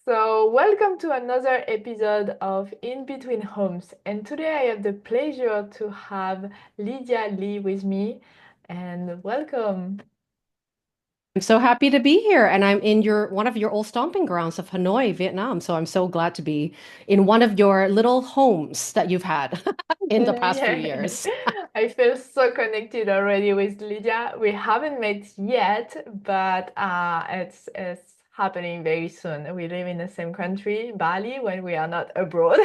Welcome to another episode of In Between Homes. And today I have the pleasure to have Lydia Lee with me. And welcome. I'm so happy to be here, and I'm in your one of your old stomping grounds of Hanoi, Vietnam. So I'm so glad to be in one of your little homes that you've had in the past few Yeah, years. I feel so connected already with Lydia. We haven't met yet, but it's happening very soon. We live in the same country, Bali, when we are not abroad.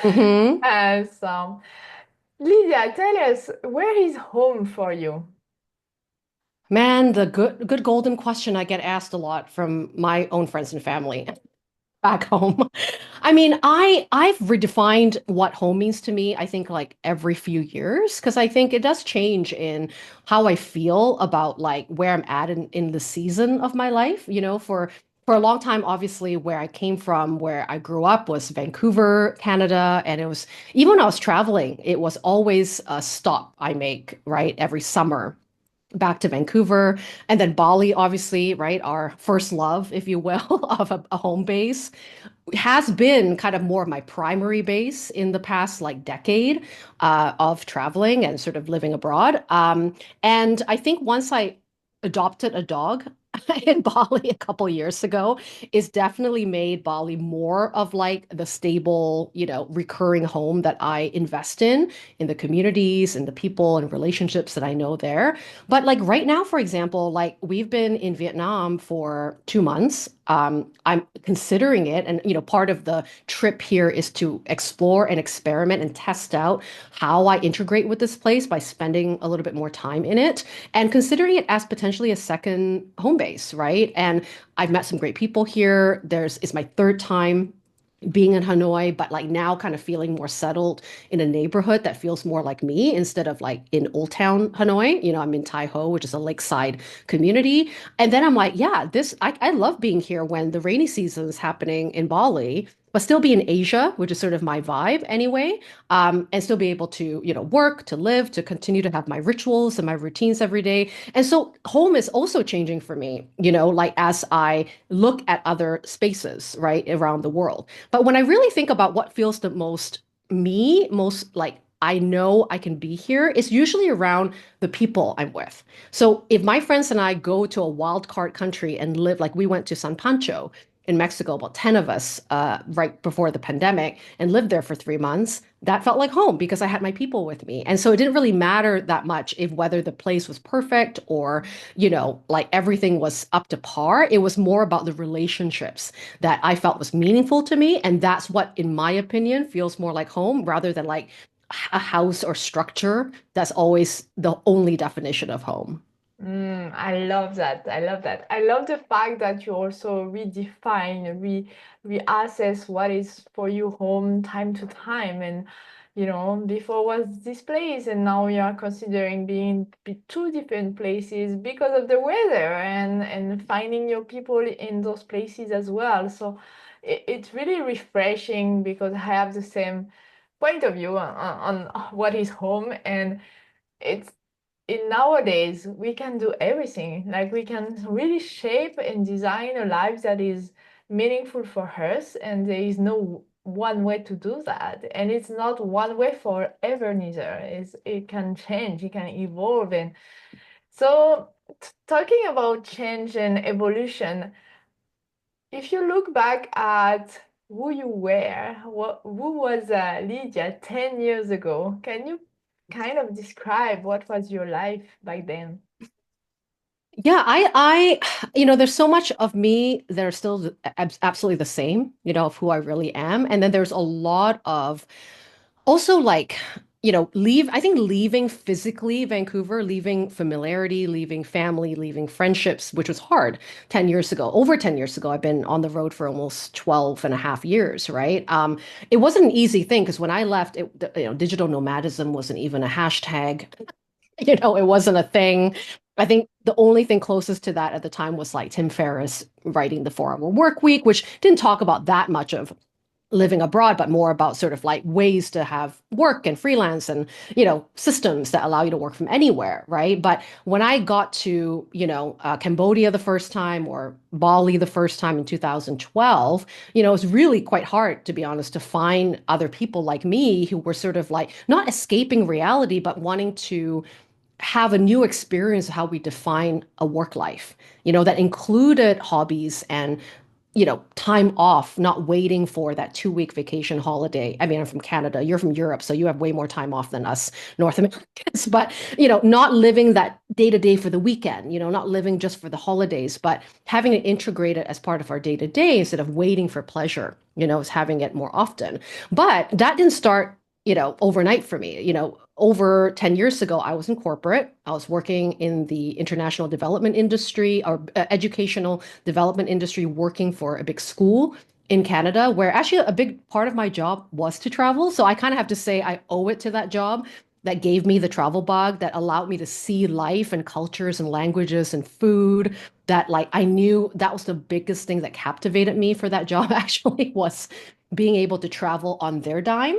hmm And so, Lydia, tell us, where is home for you? Man, the good golden question I get asked a lot from my own friends and family back home. I mean, I've redefined what home means to me, I think like every few years, because I think it does change in how I feel about like where I'm at in the season of my life. For a long time, obviously, where I came from, where I grew up was Vancouver, Canada, and it was even when I was traveling, it was always a stop I make, right, every summer back to Vancouver and then Bali, obviously, right? Our first love, if you will, of a home base has been kind of more of my primary base in the past like decade of traveling and sort of living abroad. And I think once I adopted a dog in Bali a couple years ago, it's definitely made Bali more of like the stable, recurring home that I invest in the communities and the people and relationships that I know there. But like right now, for example, like we've been in Vietnam for 2 months. I'm considering it, and part of the trip here is to explore and experiment and test out how I integrate with this place by spending a little bit more time in it and considering it as potentially a second home base, right? And I've met some great people here. It's my third time being in Hanoi, but like now kind of feeling more settled in a neighborhood that feels more like me instead of like in Old Town Hanoi. I'm in Tai Ho, which is a lakeside community. And then I'm like, yeah, I love being here when the rainy season is happening in Bali, but still be in Asia, which is sort of my vibe anyway, and still be able to, work, to live, to continue to have my rituals and my routines every day. And so home is also changing for me, like as I look at other spaces, right, around the world. But when I really think about what feels the most most like I know I can be here, it's usually around the people I'm with. So if my friends and I go to a wild card country and live, like we went to San Pancho in Mexico, about 10 of us, right before the pandemic, and lived there for 3 months, that felt like home because I had my people with me. And so it didn't really matter that much if whether the place was perfect or, like everything was up to par. It was more about the relationships that I felt was meaningful to me. And that's what, in my opinion, feels more like home rather than like a house or structure. That's always the only definition of home. I love that. I love that. I love the fact that you also redefine, reassess what is for you home time to time. And, before was this place, and now you are considering being two different places because of the weather and finding your people in those places as well. So it's really refreshing because I have the same point of view on what is home. And it's in nowadays we can do everything, like we can really shape and design a life that is meaningful for us, and there is no one way to do that, and it's not one way forever neither. It can change, it can evolve. And so talking about change and evolution, if you look back at who you were, who was Lydia 10 years ago, can you kind of describe what was your life back then? Yeah, there's so much of me that are still absolutely the same, of who I really am. And then there's a lot of also like, I think leaving physically Vancouver, leaving familiarity, leaving family, leaving friendships, which was hard 10 years ago. Over 10 years ago, I've been on the road for almost 12 and a half years, right? It wasn't an easy thing because when I left, digital nomadism wasn't even a hashtag. It wasn't a thing. I think the only thing closest to that at the time was like Tim Ferriss writing the 4 Hour Work Week, which didn't talk about that much of living abroad, but more about sort of like ways to have work and freelance and, systems that allow you to work from anywhere, right? But when I got to, Cambodia the first time or Bali the first time in 2012, it was really quite hard, to be honest, to find other people like me who were sort of like not escaping reality, but wanting to have a new experience of how we define a work life, that included hobbies and time off, not waiting for that 2 week vacation holiday. I mean, I'm from Canada, you're from Europe, so you have way more time off than us North Americans, but, not living that day to day for the weekend, not living just for the holidays, but having it integrated as part of our day to day instead of waiting for pleasure, is having it more often. But that didn't start overnight for me. Over 10 years ago, I was in corporate. I was working in the international development industry or educational development industry, working for a big school in Canada, where actually a big part of my job was to travel. So I kind of have to say I owe it to that job that gave me the travel bug, that allowed me to see life and cultures and languages and food, that like I knew that was the biggest thing that captivated me for that job actually was being able to travel on their dime,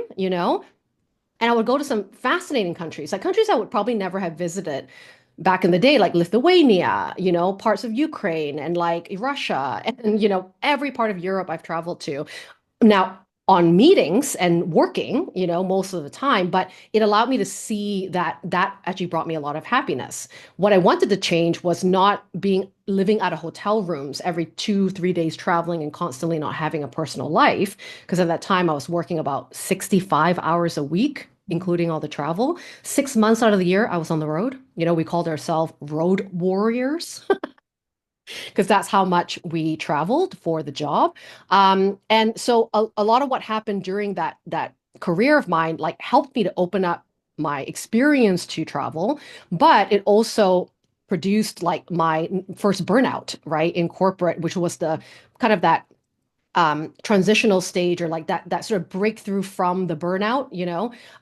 and I would go to some fascinating countries, like countries I would probably never have visited back in the day, like Lithuania, parts of Ukraine and like Russia and, every part of Europe I've traveled to. Now, on meetings and working, most of the time, but it allowed me to see that actually brought me a lot of happiness. What I wanted to change was not being living out of hotel rooms every 2, 3 days traveling and constantly not having a personal life. Because at that time I was working about 65 hours a week, including all the travel. 6 months out of the year, I was on the road. We called ourselves road warriors because that's how much we traveled for the job. And so a lot of what happened during that career of mine like helped me to open up my experience to travel, but it also produced like my first burnout, right, in corporate, which was the kind of that transitional stage or like that sort of breakthrough from the burnout,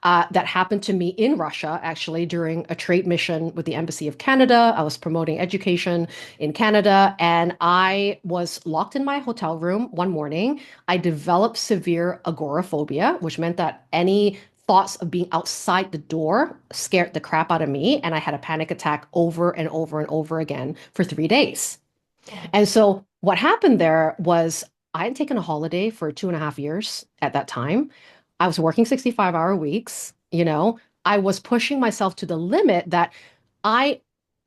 that happened to me in Russia, actually, during a trade mission with the Embassy of Canada. I was promoting education in Canada, and I was locked in my hotel room one morning. I developed severe agoraphobia, which meant that any thoughts of being outside the door scared the crap out of me, and I had a panic attack over and over and over again for 3 days. Oh, And so what happened there was I had taken a holiday for 2.5 years at that time. I was working 65-hour weeks, I was pushing myself to the limit that I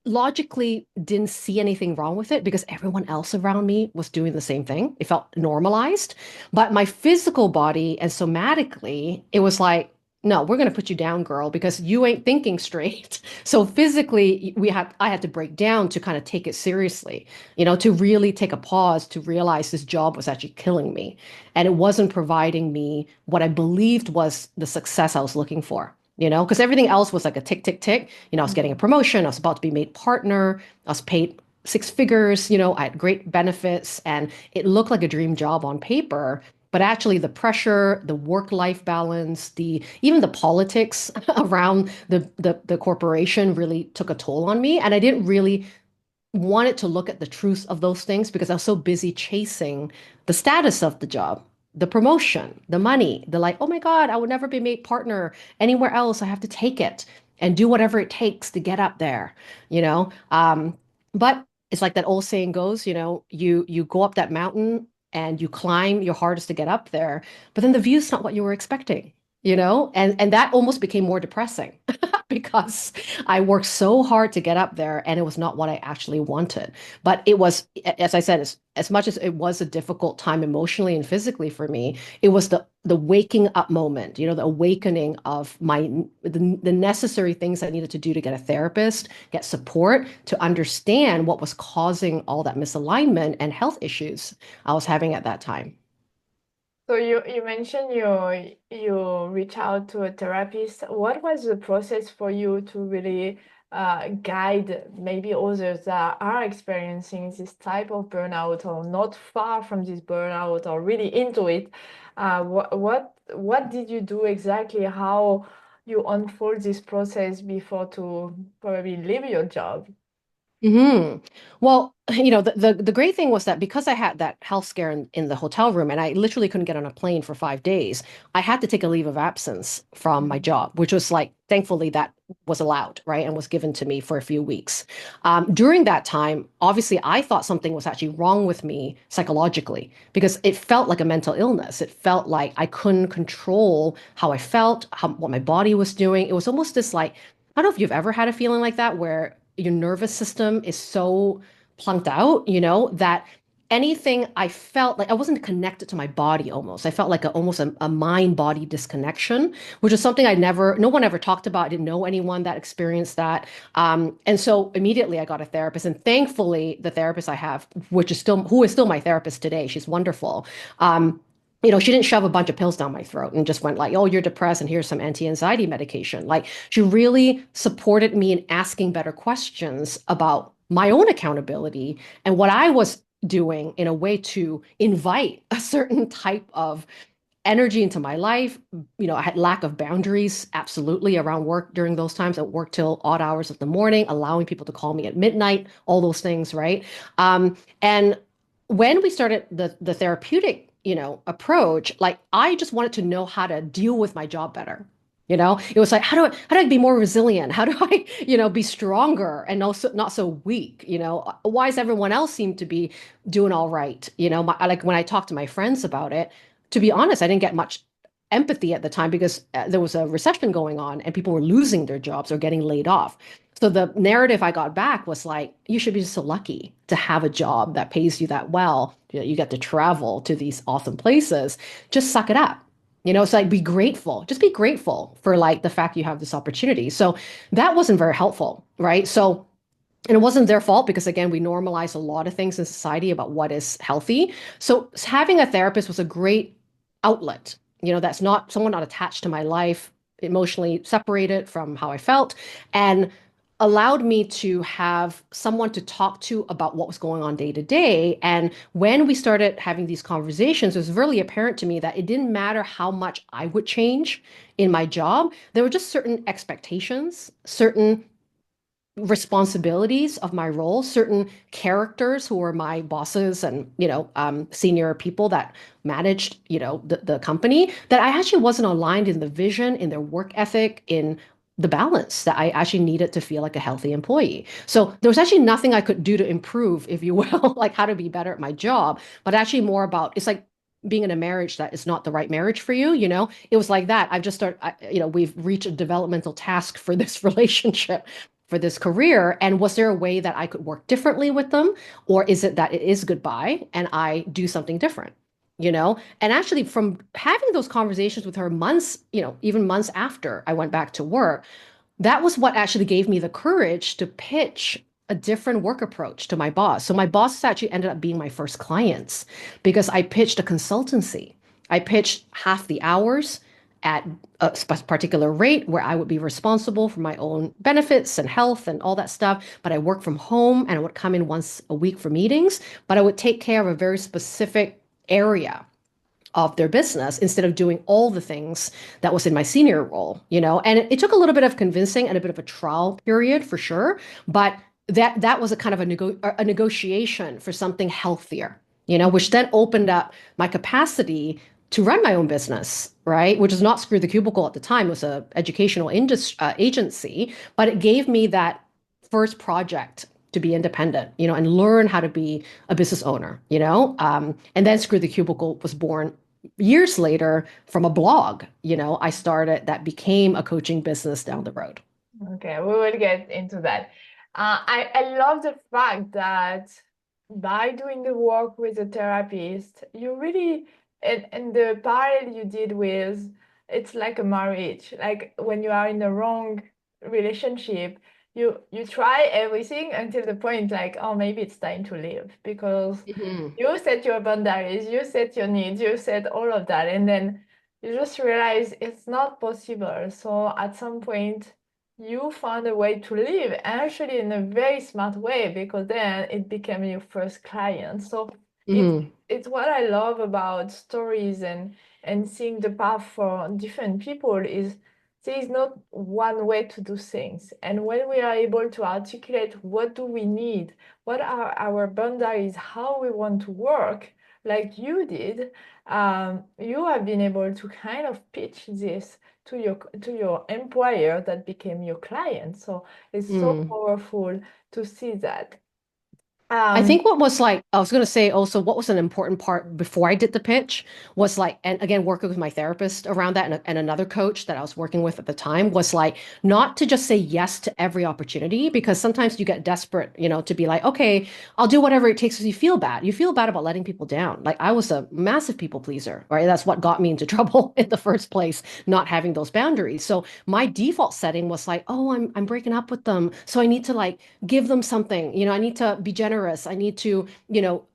logically didn't see anything wrong with it because everyone else around me was doing the same thing. It felt normalized. But my physical body and somatically, it was like, no, we're going to put you down, girl, because you ain't thinking straight. So physically, I had to break down to kind of take it seriously, to really take a pause to realize this job was actually killing me. And it wasn't providing me what I believed was the success I was looking for, because everything else was like a tick, tick, tick. I was getting a promotion. I was about to be made partner. I was paid 6 figures. I had great benefits and it looked like a dream job on paper. But actually, the pressure, the work-life balance, even the politics around the corporation really took a toll on me. And I didn't really wanted to look at the truth of those things because I was so busy chasing the status of the job, the promotion, the money, the like, oh my God, I would never be made partner anywhere else. I have to take it and do whatever it takes to get up there, you know? But it's like that old saying goes, you go up that mountain and you climb your hardest to get up there, but then the view's not what you were expecting, and that almost became more depressing because I worked so hard to get up there and it was not what I actually wanted. But it was, as I said, as much as it was a difficult time emotionally and physically for me, it was the waking up moment, the awakening of the necessary things I needed to do to get a therapist, get support, to understand what was causing all that misalignment and health issues I was having at that time. so you mentioned you reach out to a therapist. What was the process for you to really guide maybe others that are experiencing this type of burnout or not far from this burnout or really into it? What did you do exactly? How you unfold this process before to probably leave your job? Hmm. Well, the great thing was that because I had that health scare in the hotel room and I literally couldn't get on a plane for 5 days, I had to take a leave of absence from my job, which was like, thankfully, that was allowed, right? And was given to me for a few weeks. During that time, obviously, I thought something was actually wrong with me psychologically because it felt like a mental illness. It felt like I couldn't control how I felt, what my body was doing. It was almost this like, I don't know if you've ever had a feeling like that where your nervous system is so plunked out, that anything I felt like I wasn't connected to my body almost. I felt like almost a mind-body disconnection, which is something no one ever talked about. I didn't know anyone that experienced that. And so immediately I got a therapist. And thankfully, the therapist I have, who is still my therapist today, she's wonderful. She didn't shove a bunch of pills down my throat and just went like, oh, you're depressed and here's some anti-anxiety medication. Like she really supported me in asking better questions about my own accountability and what I was doing in a way to invite a certain type of energy into my life. I had lack of boundaries absolutely around work during those times. I worked till odd hours of the morning, allowing people to call me at midnight, all those things, right? And when we started the therapeutic, approach, like I just wanted to know how to deal with my job better. It was like, how do I be more resilient? How do I, be stronger and also not so weak? Why does everyone else seem to be doing all right? Like when I talk to my friends about it, to be honest, I didn't get much empathy at the time because there was a recession going on and people were losing their jobs or getting laid off. So the narrative I got back was like, you should be so lucky to have a job that pays you that well. You get to travel to these awesome places. Just suck it up. It's like be grateful. Just be grateful for like the fact you have this opportunity. So that wasn't very helpful, right? So and it wasn't their fault because again we normalize a lot of things in society about what is healthy. So having a therapist was a great outlet, that's not someone not attached to my life, emotionally separated from how I felt, and allowed me to have someone to talk to about what was going on day to day. And when we started having these conversations, it was really apparent to me that it didn't matter how much I would change in my job. There were just certain expectations, certain responsibilities of my role, certain characters who were my bosses and, senior people that managed, the company, that I actually wasn't aligned in the vision, in their work ethic, in the balance that I actually needed to feel like a healthy employee. So there was actually nothing I could do to improve, if you will, like how to be better at my job, but actually more about it's like being in a marriage that is not the right marriage for you, it was like that. I've just started, we've reached a developmental task for this relationship, for this career. And was there a way that I could work differently with them? Or is it that it is goodbye and I do something different? And actually, from having those conversations with her months, even months after I went back to work, that was what actually gave me the courage to pitch a different work approach to my boss. So my bosses actually ended up being my first clients because I pitched a consultancy. I pitched half the hours at a particular rate where I would be responsible for my own benefits and health and all that stuff. But I work from home and I would come in once a week for meetings, but I would take care of a very specific area of their business instead of doing all the things that was in my senior role, and it took a little bit of convincing and a bit of a trial period for sure, but that was a kind of a negotiation for something healthier, which then opened up my capacity to run my own business, right? Which is not Screw the Cubicle at the time. It was a educational agency, but it gave me that first project to be independent, and learn how to be a business owner, and then Screw the Cubicle was born years later from a blog, I started that became a coaching business down the road. Okay, we will get into that. I love the fact that by doing the work with a therapist, you really, and the parallel you did with, it's like a marriage. Like when you are in the wrong relationship, you try everything until the point like, oh, maybe it's time to leave because Mhm. you set your boundaries, you set your needs, you set all of that, and then you just realize it's not possible. So at some point, you found a way to live, and actually in a very smart way, because then it became your first client. So it's Mhm. it's what I love about stories and seeing the path for different people is there is not one way to do things. And when we are able to articulate what do we need, what are our boundaries, how we want to work, like you did, you have been able to kind of pitch this to your employer that became your client. So it's so Mm. powerful to see that. I Um, think what was like, I was going to say also, what was an important part before I did the pitch was like, and again, working with my therapist around that and another coach that I was working with at the time was like, not to just say yes to every opportunity, because sometimes you get desperate, to be like, okay, I'll do whatever it takes because you feel bad. You feel bad about letting people down. Like I was a massive people pleaser, right? That's what got me into trouble in the first place, not having those boundaries. So my default setting was like, oh, I'm breaking up with them. So I need to like give them something, I need to be generous. I need to,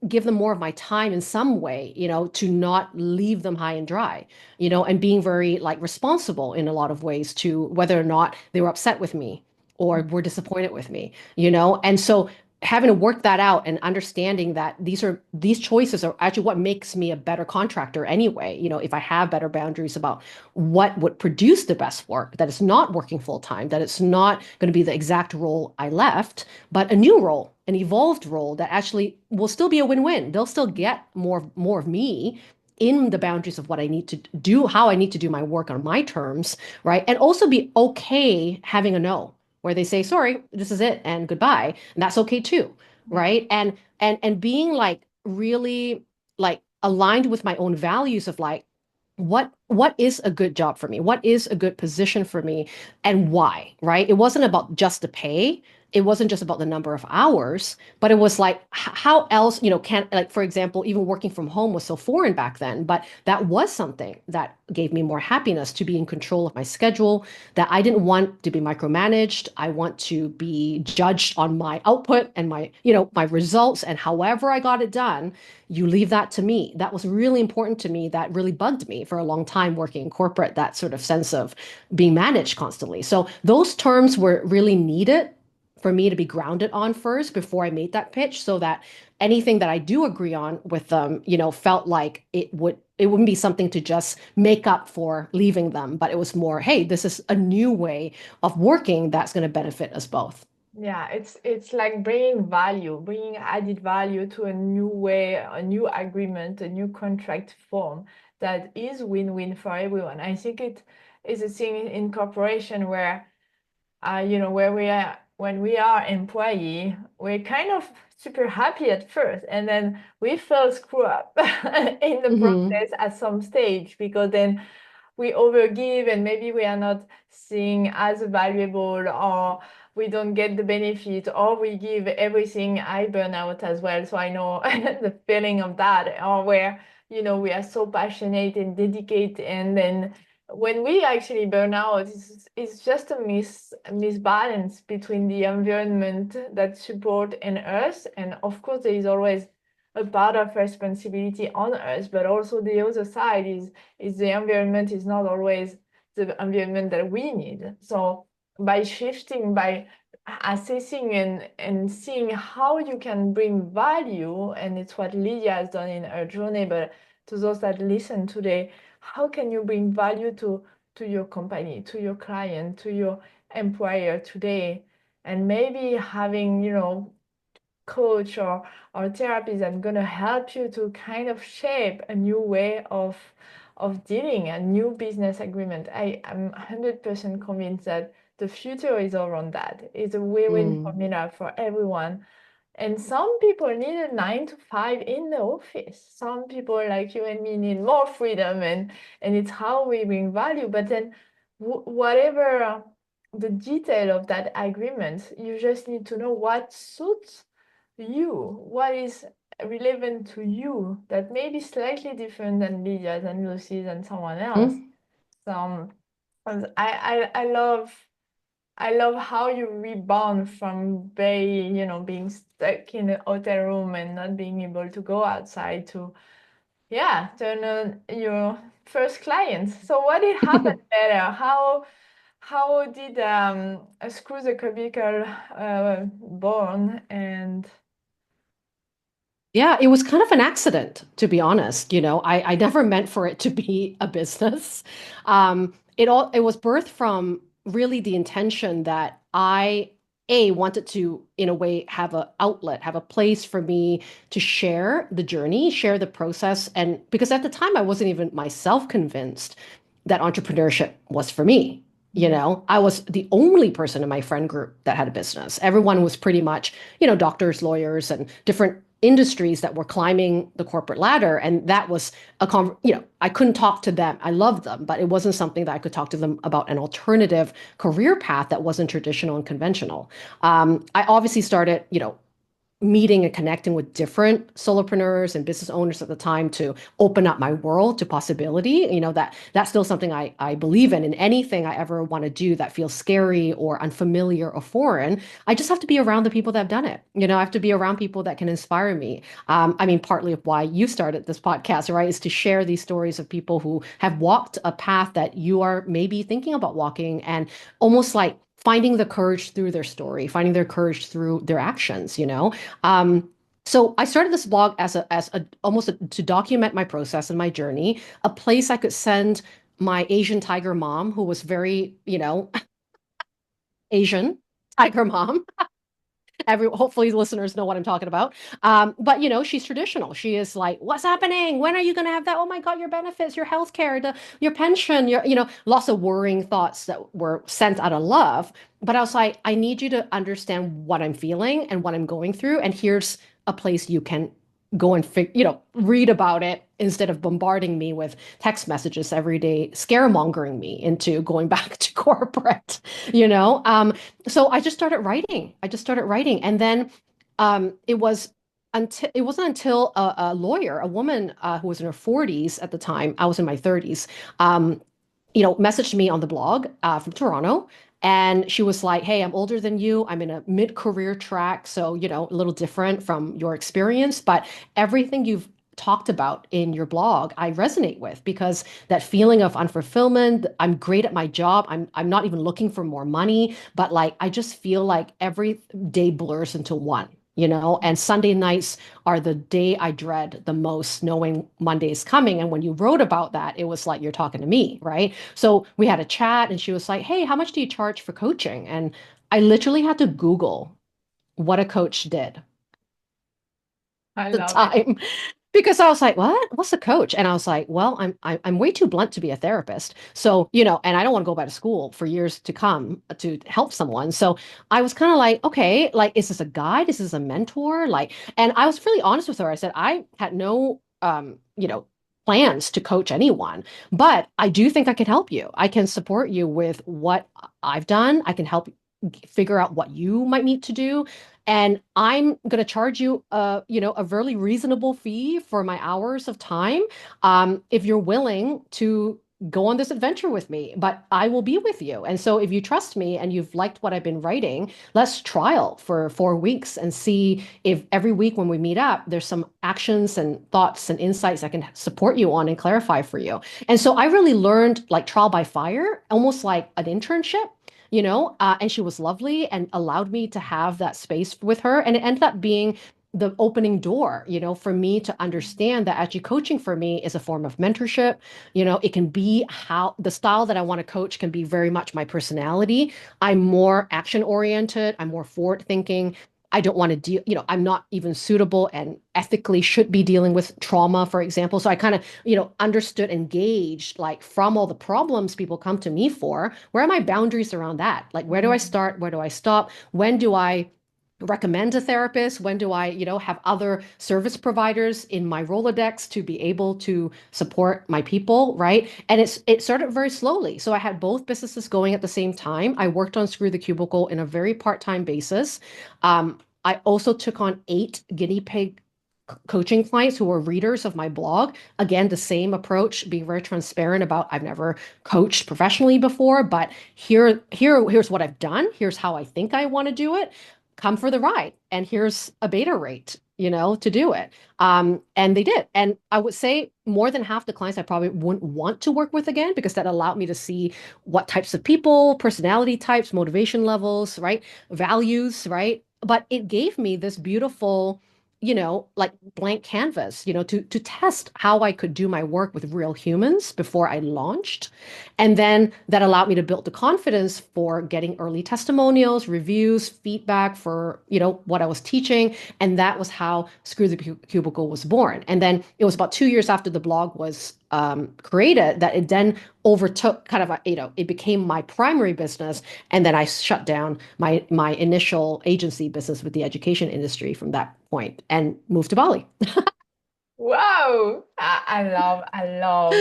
give them more of my time in some way, to not leave them high and dry, and being very like responsible in a lot of ways to whether or not they were upset with me or were disappointed with me, and so having to work that out and understanding that these choices are actually what makes me a better contractor anyway, if I have better boundaries about what would produce the best work, that it's not working full time, that it's not going to be the exact role I left, but a new role, an evolved role that actually will still be a win-win. They'll still get more of me in the boundaries of what I need to do, how I need to do my work on my terms, right? And also be okay having a no, where they say, sorry, this is it and goodbye. And that's okay too, yeah. right? And being like really like aligned with my own values of like, what is a good job for me, what is a good position for me, and why, right? It wasn't about just the pay, it wasn't just about the number of hours, but it was like how else, can, like, for example, even working from home was so foreign back then, but that was something that gave me more happiness, to be in control of my schedule, that I didn't want to be micromanaged. I want to be judged on my output and my results, and however I got it done, you leave that to me. That was really important to me. That really bugged me for a long time working in corporate, that sort of sense of being managed constantly. So those terms were really needed for me to be grounded on first before I made that pitch, so that anything that I do agree on with them, felt like it wouldn't be something to just make up for leaving them, but it was more, hey, this is a new way of working that's going to benefit us both. Yeah, it's like bringing value, bringing added value to a new way, a new agreement, a new contract form that is win-win for everyone. I think it is a thing in corporation where where we are when we are employee, we're kind of super happy at first, and then we feel screw up in the Hmm. process at some stage because then we overgive and maybe we are not seen as valuable or we don't get the benefit or we give everything. I burn out as well, so I know the feeling of that, or where we are so passionate and dedicated, and then when we actually burn out, it's just a misbalance between the environment that support and us, and of course there is always a part of responsibility on us, but also the other side is the environment is not always the environment that we need. So by shifting, by assessing and seeing how you can bring value, and it's what Lydia has done in her journey, but to those that listen today, how can you bring value to your company, to your client, to your employer today? And maybe having, coach or therapist that's going to help you to kind of shape a new way of dealing a new business agreement. I am 100% convinced that the future is around that. It's a win-win Mm. formula for everyone. And some people need a 9 to 5 in the office. Some people like you and me need more freedom, and it's how we bring value. But then whatever the detail of that agreement, you just need to know what suits you, what is relevant to you, that may be slightly different than Lydia's and Lucy's and someone else. Mm. So and I love how you rebound from very, being stuck in a hotel room and not being able to go outside to, yeah, turn on your first client. So what did happen better? How did a Screw the Cubicle born? And Yeah, it was kind of an accident, to be honest. I never meant for it to be a business. it was birthed from really the intention that I a wanted to in a way have a outlet, have a place for me to share the journey, share the process, and because at the time I wasn't even myself convinced that entrepreneurship was for me. You Mm. know, I was the only person in my friend group that had a business. Everyone was pretty much, doctors, lawyers, and different industries that were climbing the corporate ladder. And that was I couldn't talk to them. I loved them, but it wasn't something that I could talk to them about an alternative career path that wasn't traditional and conventional. I obviously started, meeting and connecting with different solopreneurs and business owners at the time to open up my world to possibility. That's still something I believe in. And anything I ever want to do that feels scary or unfamiliar or foreign, I just have to be around the people that have done it. I have to be around people that can inspire me. I mean, partly of why you started this podcast, right, is to share these stories of people who have walked a path that you are maybe thinking about walking, and almost like finding the courage through their story, finding their courage through their actions. um, so I started this blog as a almost to document my process and my journey, a place I could send my Asian tiger mom, who was very, Asian tiger mom. Hopefully listeners know what I'm talking about. But she's traditional. She is like, what's happening? When are you going to have that? Oh my God, your benefits, your health care, your pension, lots of worrying thoughts that were sent out of love. But I was like, I need you to understand what I'm feeling and what I'm going through. And here's a place you can go and read about it instead of bombarding me with text messages every day, scaremongering me into going back to corporate, you know? So I just started writing. And then it wasn't until a lawyer, a woman who was in her 40s at the time, I was in my 30s, messaged me on the blog from Toronto. And she was like, hey, I'm older than you. I'm in a mid-career track. So, a little different from your experience, but everything you've talked about in your blog, I resonate with, because that feeling of unfulfillment, I'm great at my job. I'm not even looking for more money, but like I just feel like every day blurs into one. And Sunday nights are the day I dread the most, knowing Monday is coming. And when you wrote about that, it was like you're talking to me, right? So we had a chat and she was like, hey, how much do you charge for coaching? And I literally had to Google what a coach did I at the love it. time. Because I was like, what? What's a coach? And I was like, well, I'm way too blunt to be a therapist. So, and I don't want to go back to school for years to come to help someone. So I was kind of like, okay, like, is this a guide? Is this a mentor? Like, and I was really honest with her. I said, I had no, plans to coach anyone, but I do think I can help you. I can support you with what I've done. I can help figure out what you might need to do, and I'm going to charge you a very reasonable fee for my hours of time, if you're willing to go on this adventure with me. But I will be with you, and so if you trust me and you've liked what I've been writing, let's trial for 4 weeks and see if every week when we meet up there's some actions and thoughts and insights I can support you on and clarify for you. And so I really learned, like, trial by fire, almost like an internship. And she was lovely and allowed me to have that space with her. And it ended up being the opening door, for me to understand that actually coaching for me is a form of mentorship. It can be how the style that I want to coach can be very much my personality. I'm more action oriented. I'm more forward thinking. I don't want to deal, I'm not even suitable and ethically should be dealing with trauma, for example. So I kind of, understood and gauged, like, from all the problems people come to me for, where are my boundaries around that? Like, where do I Mm. start? Where do I stop? When do I recommend a therapist? When do I, have other service providers in my Rolodex to be able to support my people, right? And it started very slowly. So I had both businesses going at the same time. I worked on Screw the Cubicle in a very part-time basis. I also took on 8 guinea pig coaching clients who were readers of my blog. Again, the same approach, being very transparent about, I've never coached professionally before, but here's what I've done. Here's how I think I want to do it. Come for the ride. And here's a beta rate, to do it. And they did. And I would say more than half the clients I probably wouldn't want to work with again, because that allowed me to see what types of people, personality types, motivation levels, right? Values, right? But it gave me this beautiful, like blank canvas, to test how I could do my work with real humans before I launched. And then that allowed me to build the confidence for getting early testimonials, reviews, feedback for, what I was teaching. And that was how Screw the Cubicle was born. And then it was about 2 years after the blog was created that it then overtook kind of it became my primary business. And then I shut down my initial agency business with the education industry from that point and moved to Bali. Wow. I love.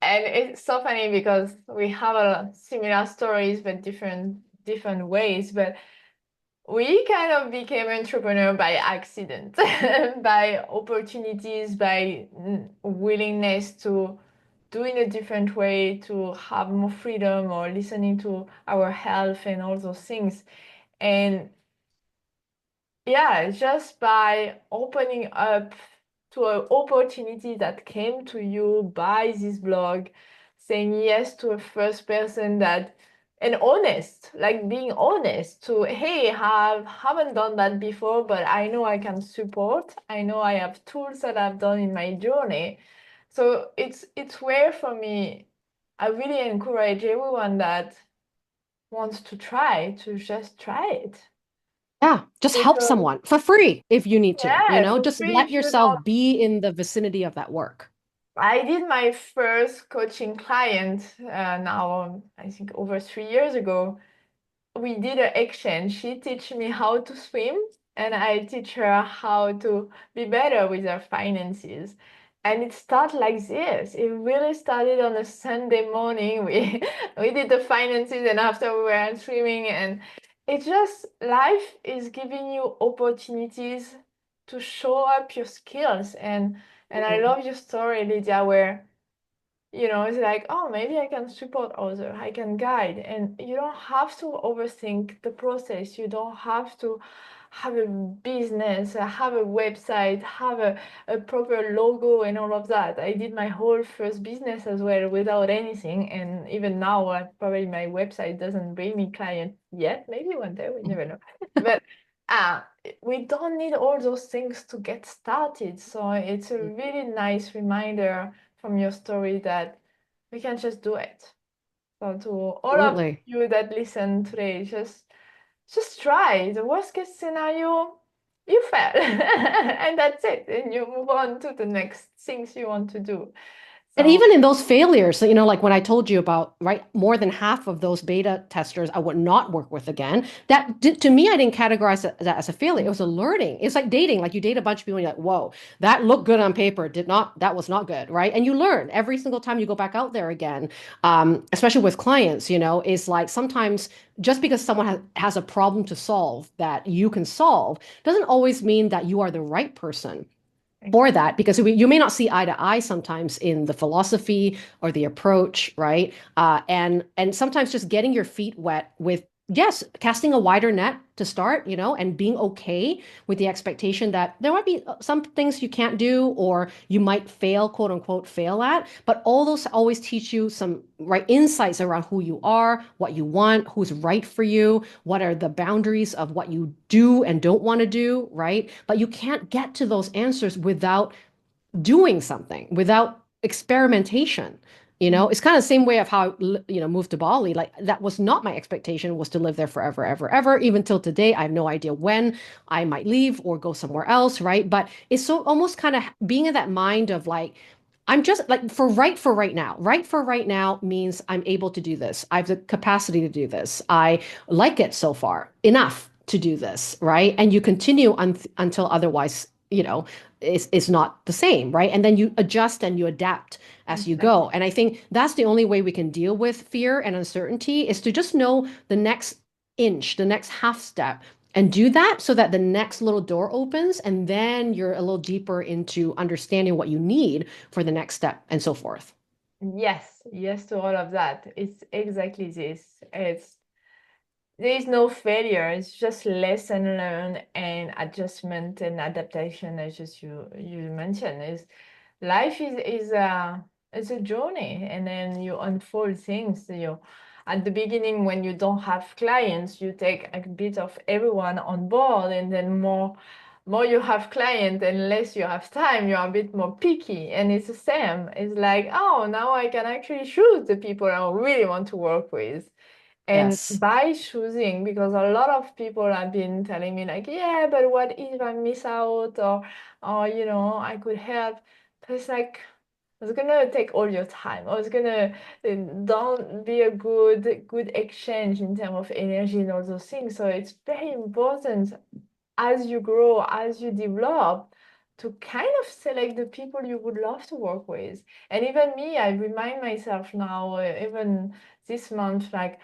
And it's so funny because we have a similar stories, but different ways. But we kind of became entrepreneur by accident, by opportunities, by willingness to do in a different way, to have more freedom or listening to our health and all those things. And yeah, just by opening up to an opportunity that came to you by this blog, saying yes to a first person that, and honest, like being honest to, hey, haven't done that before, but I know I can support. I know I have tools that I've done in my journey. So it's where for me, I really encourage everyone that wants to try to just try it. Yeah, just help Because someone for free if you need to, yeah, for just free let if you don't. yourself be in the vicinity of that work. I did my first coaching client now, I think over 3 years ago. We did an exchange. She teach me how to swim, and I teach her how to be better with her finances. And it started like this. It really started on a Sunday morning. We did the finances, and after we were swimming, and it just life is giving you opportunities to show up your skills. And I Mhm. love your story, Lydia, where it's like, oh, maybe I can support others, I can guide. And you don't have to overthink the process. You don't have to have a business, have a website, have a proper logo and all of that. I did my whole first business as well without anything. And even now, probably my website doesn't bring me clients yet. Maybe one day, we never know. But uh, we don't need all those things to get started. So it's a really nice reminder from your story that we can just do it. So to all of Absolutely. you that listen today, just try. The worst case scenario, you fail. And that's it. And you move on to the next things you want to do. And So even in those failures, so, like when I told you about, right, more than half of those beta testers I would not work with again. That to me, I didn't categorize that as a failure. It was a learning. It's like dating. Like you date a bunch of people and you're like, whoa, that looked good on paper. That was not good, right? And you learn every single time you go back out there again, especially with clients, is like sometimes just because someone has a problem to solve that you can solve doesn't always mean that you are the right person for exactly. that because you may not see eye to eye sometimes in the philosophy or the approach, right? And sometimes just getting your feet wet with yes, casting a wider net to start, and being okay with the expectation that there might be some things you can't do or you might fail, quote unquote, fail at. But all those always teach you some right insights around who you are, what you want, who's right for you, what are the boundaries of what you do and don't want to do, right? But you can't get to those answers without doing something, without experimentation. It's kind of the same way of how moved to Bali. Like that was not my expectation was to live there forever, ever, ever. Even till today, I have no idea when I might leave or go somewhere else, right? But it's so almost kind of being in that mind of like, I'm just like for right now. Right for right now means I'm able to do this. I have the capacity to do this. I like it so far enough to do this, right? And you continue until otherwise, is not the same, right? And then you adjust and you adapt as you go. Exactly. And I think that's the only way we can deal with fear and uncertainty is to just know the next inch, the next half step, and do that so that the next little door opens and then you're a little deeper into understanding what you need for the next step and so forth. Yes, yes to all of that. It's exactly this. There is no failure. It's just lesson learned and adjustment and adaptation, as just you mentioned. Is life is a journey, and then you unfold things. At the beginning, when you don't have clients, you take a bit of everyone on board, and then more. more you have client and less you have time, you're a bit more picky. And it's the same. It's like, oh, now I can actually choose the people I really want to work with. And Yes. by choosing, because a lot of people have been telling me like, yeah, but what if I miss out, or I could help. But it's like, it's gonna take all your time. Or it's gonna don't be a good exchange in terms of energy and all those things. So it's very important as you grow, as you develop, to kind of select the people you would love to work with. And even me, I remind myself now, even this month, like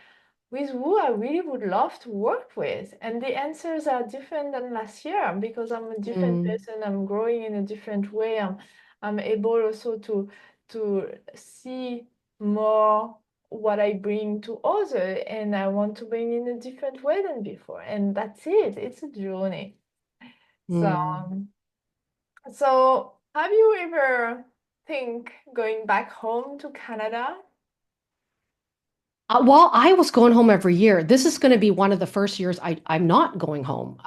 with who I really would love to work with. And the answers are different than last year because I'm a different Mm, person. I'm growing in a different way. I'm able also to see more what I bring to others, and I want to bring in a different way than before. And that's it. It's a journey. So, mm. so have you ever think going back home to Canada? Well, I was going home every year. This is going to be one of the first years I'm not going home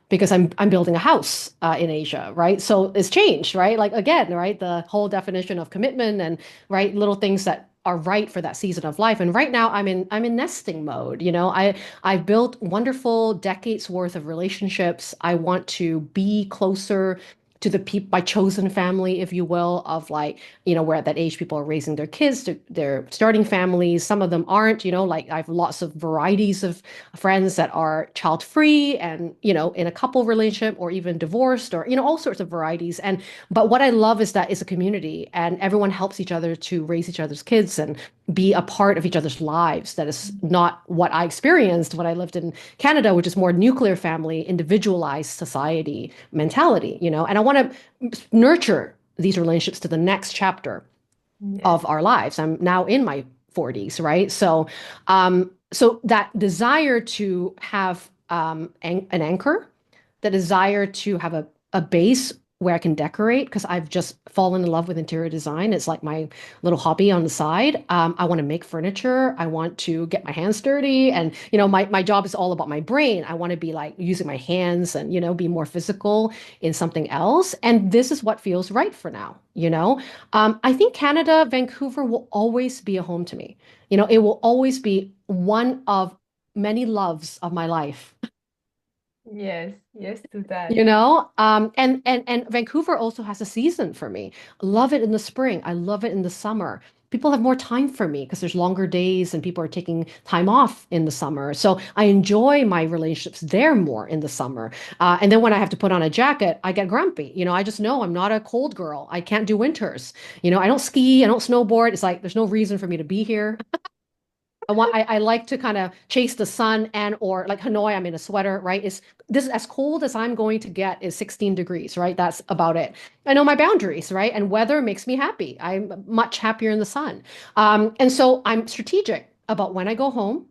because I'm building a house in Asia, right? So it's changed, right? Like again, right? The whole definition of commitment and right little things that are right for that season of life. And right now I'm in nesting mode. I've built wonderful decades worth of relationships. I want to be closer to the people, my chosen family, if you will, of like, we're at that age, people are raising their kids, they're starting families. Some of them aren't, like I have lots of varieties of friends that are child free and, in a couple relationship or even divorced or, all sorts of varieties. But what I love is that it's a community and everyone helps each other to raise each other's kids and be a part of each other's lives. That is not what I experienced when I lived in Canada, which is more nuclear family, individualized society mentality, and I want to nurture these relationships to the next chapter Yes. of our lives. I'm now in my 40s, right? So that desire to have an anchor, the desire to have a base where I can decorate, because I've just fallen in love with interior design. It's like my little hobby on the side. I want to make furniture. I want to get my hands dirty. And, my job is all about my brain. I want to be like using my hands and, be more physical in something else. And this is what feels right for now. I think Canada, Vancouver will always be a home to me. It will always be one of many loves of my life. Yes. Yes to that. And Vancouver also has a season for me. Love it in the spring. I love it in the summer. People have more time for me because there's longer days and people are taking time off in the summer. So I enjoy my relationships there more in the summer. And then when I have to put on a jacket, I get grumpy. I just know I'm not a cold girl. I can't do winters. I don't ski, I don't snowboard. It's like there's no reason for me to be here. I like to kind of chase the sun and or like Hanoi, I'm in a sweater, right? This is as cold as I'm going to get is 16 degrees, right? That's about it. I know my boundaries, right? And weather makes me happy. I'm much happier in the sun. And so I'm strategic about when I go home.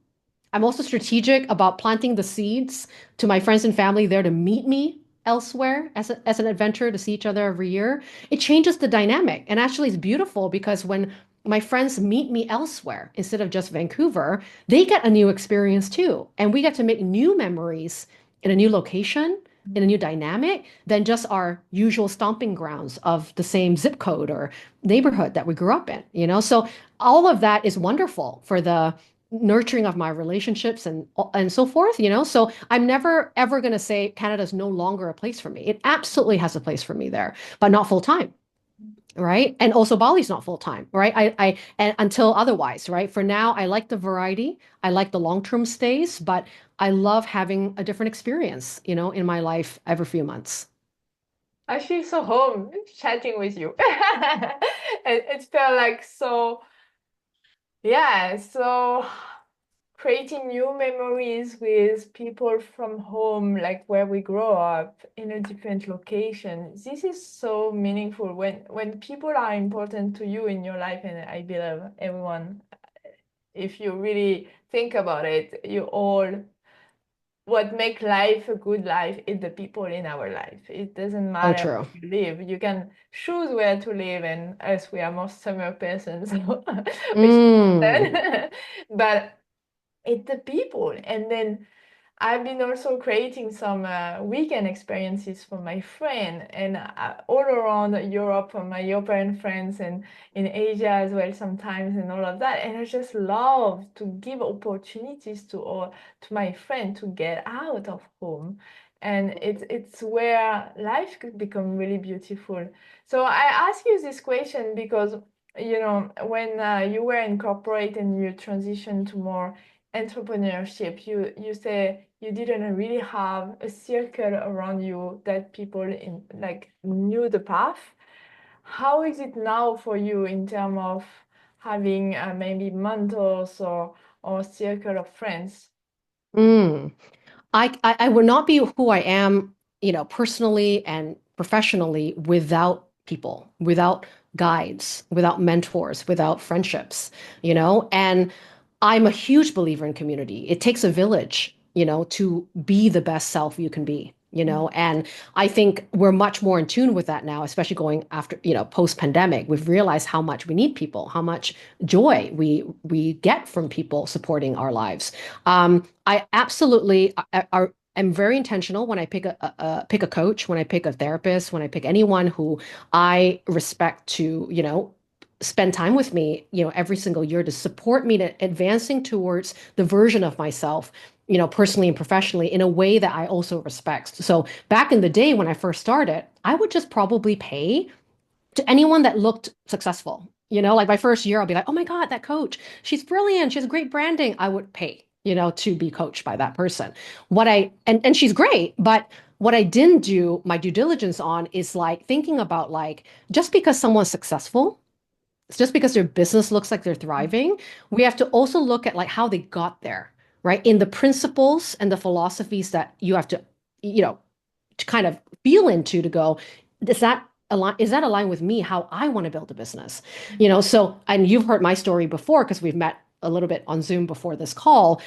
I'm also strategic about planting the seeds to my friends and family there to meet me elsewhere as an adventurer to see each other every year. It changes the dynamic. And actually, it's beautiful because when my friends meet me elsewhere instead of just Vancouver, they get a new experience too. And we get to make new memories in a new location, in a new dynamic than just our usual stomping grounds of the same zip code or neighborhood that we grew up in. So all of that is wonderful for the nurturing of my relationships and so forth. So I'm never ever going to say Canada's no longer a place for me. It absolutely has a place for me there, but not full time, right? And also Bali's not full time, right? I and until otherwise, right? For now, I like the variety. I like the long-term stays, but I love having a different experience, in my life every few months. I feel so home chatting with you. It felt like so, yeah, so creating new memories with people from home, like where we grow up in a different location. This is so meaningful when people are important to you in your life, and I believe everyone, if you really think about it, you all what make life a good life is the people in our life. It doesn't Oh, matter true. where you live. You can choose where to live, and us, we are more summer persons, so which is Mm, fun. But it's the people. And then I've been also creating some weekend experiences for my friend and all around Europe for my European friends and in Asia as well sometimes and all of that. And I just love to give opportunities to my friend to get out of home. And it's where life could become really beautiful. So I ask you this question because, when you were in corporate and you transitioned to more entrepreneurship, you say you didn't really have a circle around you that people in like knew the path. How is it now for you in terms of having maybe mentors or circle of friends? Mm. I would not be who I am, personally and professionally without people, without guides, without mentors, without friendships, and I'm a huge believer in community. It takes a village, to be the best self you can be, and I think we're much more in tune with that now, especially going after, post pandemic. We've realized how much we need people, how much joy we get from people supporting our lives. I absolutely am very intentional when I pick pick a coach, when I pick a therapist, when I pick anyone who I respect to, spend time with me, every single year to support me to advancing towards the version of myself, personally and professionally in a way that I also respect. So back in the day when I first started, I would just probably pay to anyone that looked successful. Like my first year, I'll be like, oh my God, that coach, she's brilliant. She has great branding. I would pay, to be coached by that person. And she's great, but what I didn't do my due diligence on is like thinking about like, just because someone's successful, just because their business looks like they're thriving, we have to also look at like how they got there, right? In the principles and the philosophies that you have to, you know, to kind of feel into to go, is that aligned with me, how I want to build a business? So, and you've heard my story before because we've met a little bit on Zoom before this call,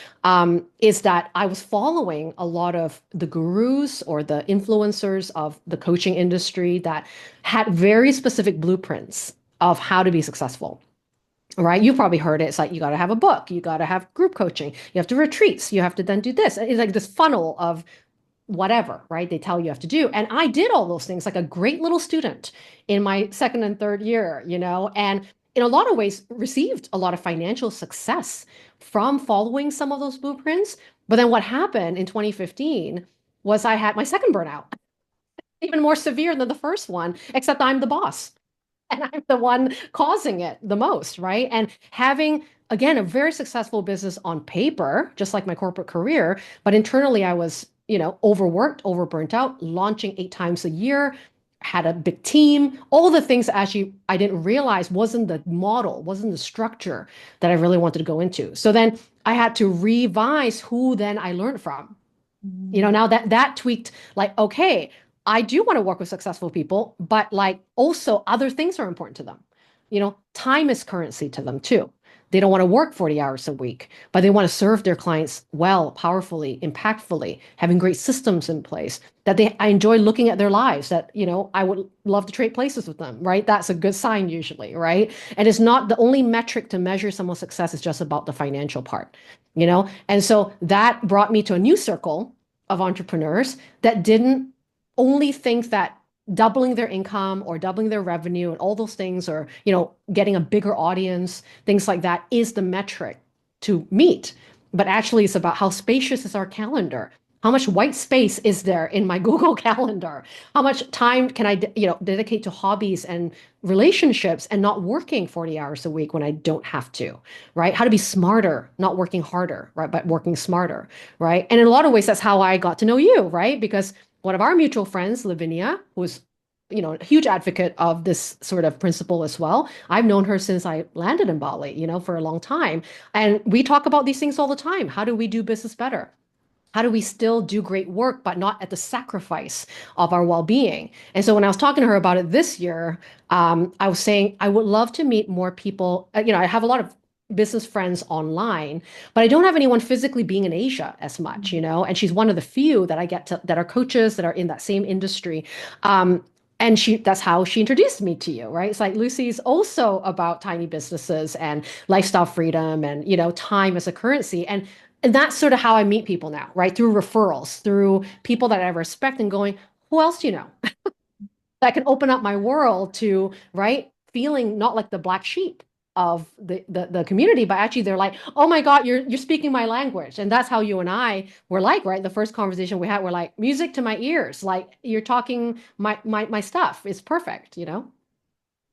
is that I was following a lot of the gurus or the influencers of the coaching industry that had very specific blueprints of how to be successful. Right. You've probably heard it. It's like you got to have a book, you got to have group coaching, you have to retreats, you have to then do this. It's like this funnel of whatever, right? They tell you have to do. And I did all those things like a great little student in my second and third year, and in a lot of ways received a lot of financial success from following some of those blueprints. But then what happened in 2015 was I had my second burnout, even more severe than the first one, except I'm the boss and I'm the one causing it the most, right? And having, again, a very successful business on paper, just like my corporate career, but internally I was, overworked, overburnt out, launching 8 times a year, had a big team, all the things actually I didn't realize wasn't the model, wasn't the structure that I really wanted to go into. So then I had to revise who then I learned from. Mm. Now that tweaked, like, okay, I do want to work with successful people, but like also other things are important to them. Time is currency to them too. They don't want to work 40 hours a week, but they want to serve their clients well, powerfully, impactfully, having great systems in place that I enjoy looking at their lives, that, I would love to trade places with them, right? That's a good sign usually, right? And it's not the only metric to measure someone's success is just about the financial part, And so that brought me to a new circle of entrepreneurs that didn't only think that doubling their income or doubling their revenue and all those things, or getting a bigger audience, things like that, is the metric to meet. But actually it's about how spacious is our calendar, how much white space is there in my Google Calendar, how much time can I dedicate to hobbies and relationships and not working 40 hours a week when I don't have to, right? How to be smarter, not working harder, right, but working smarter, right? And in a lot of ways that's how I got to know you, right? Because one of our mutual friends, Lavinia, who's a huge advocate of this sort of principle as well. I've known her since I landed in Bali, for a long time. And we talk about these things all the time. How do we do business better? How do we still do great work, but not at the sacrifice of our well-being? And so when I was talking to her about it this year, I was saying I would love to meet more people. I have a lot of business friends online, but I don't have anyone physically being in Asia as much, and she's one of the few that I get to that are coaches that are in that same industry. And that's how she introduced me to you, right? It's like Lucy's also about tiny businesses and lifestyle freedom and, time as a currency. And And that's sort of how I meet people now, right? Through referrals, through people that I respect and going, who else do you know? That can open up my world to, right? Feeling not like the black sheep of the community, but actually they're like, oh my God, you're speaking my language. And that's how you and I were like, right? The first conversation we had, we're like, music to my ears. Like you're talking my stuff. It's perfect, you know?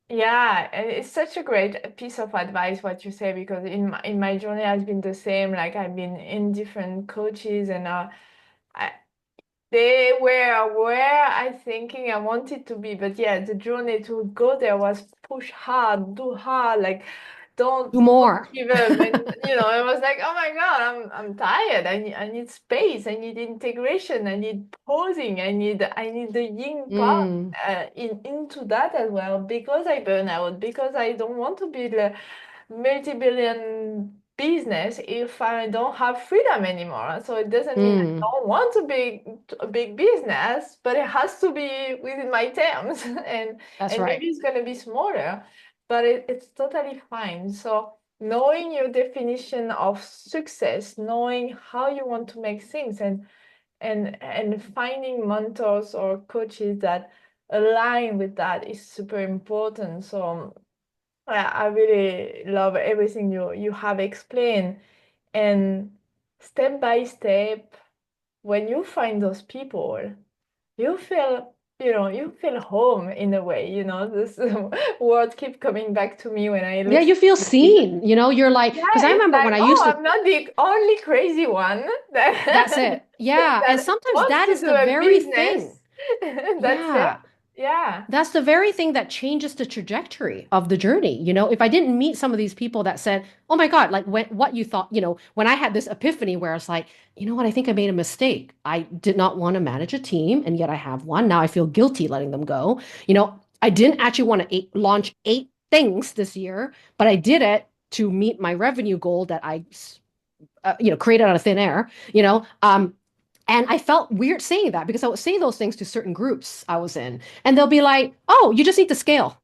Yeah, and it's such a great piece of advice what you say, because in my journey has been the same. Like I've been in different coaches, and I, they were where I thinking I wanted to be, but yeah, the journey to go there was push hard, do hard, like Do don't more. give up. And it was like, oh my God, I'm tired. I need space. I need integration. I need pausing. I need the yin part Mm, into that as well, because I burn out, because I don't want to be the multi-billion business if I don't have freedom anymore. So it doesn't mean I mm, don't want a big business, but it has to be within my terms, that's and maybe right. it's gonna be smaller, but it's totally fine. So knowing your definition of success, knowing how you want to make things, and finding mentors or coaches that align with that is super important. So I really love everything you have explained. And step by step, when you find those people, you feel, you feel home in a way. This word keep coming back to me when I Yeah, listen you feel to people. seen, you're like, Yeah, because I it's remember like, when I oh, used to, I'm not the only crazy one that's that it. Yeah. And that sometimes wants that to is do the a very thing. business. That's it. Yeah. Yeah. That's the very thing that changes the trajectory of the journey. If I didn't meet some of these people that said, "Oh my God," like what you thought, when I had this epiphany where it's like, you know what, I think I made a mistake. I did not want to manage a team, and yet I have one. Now I feel guilty letting them go. I didn't actually want to launch 8 things this year, but I did it to meet my revenue goal that I, created out of thin air. And I felt weird saying that because I would say those things to certain groups I was in, and they'll be like, "Oh, you just need to scale.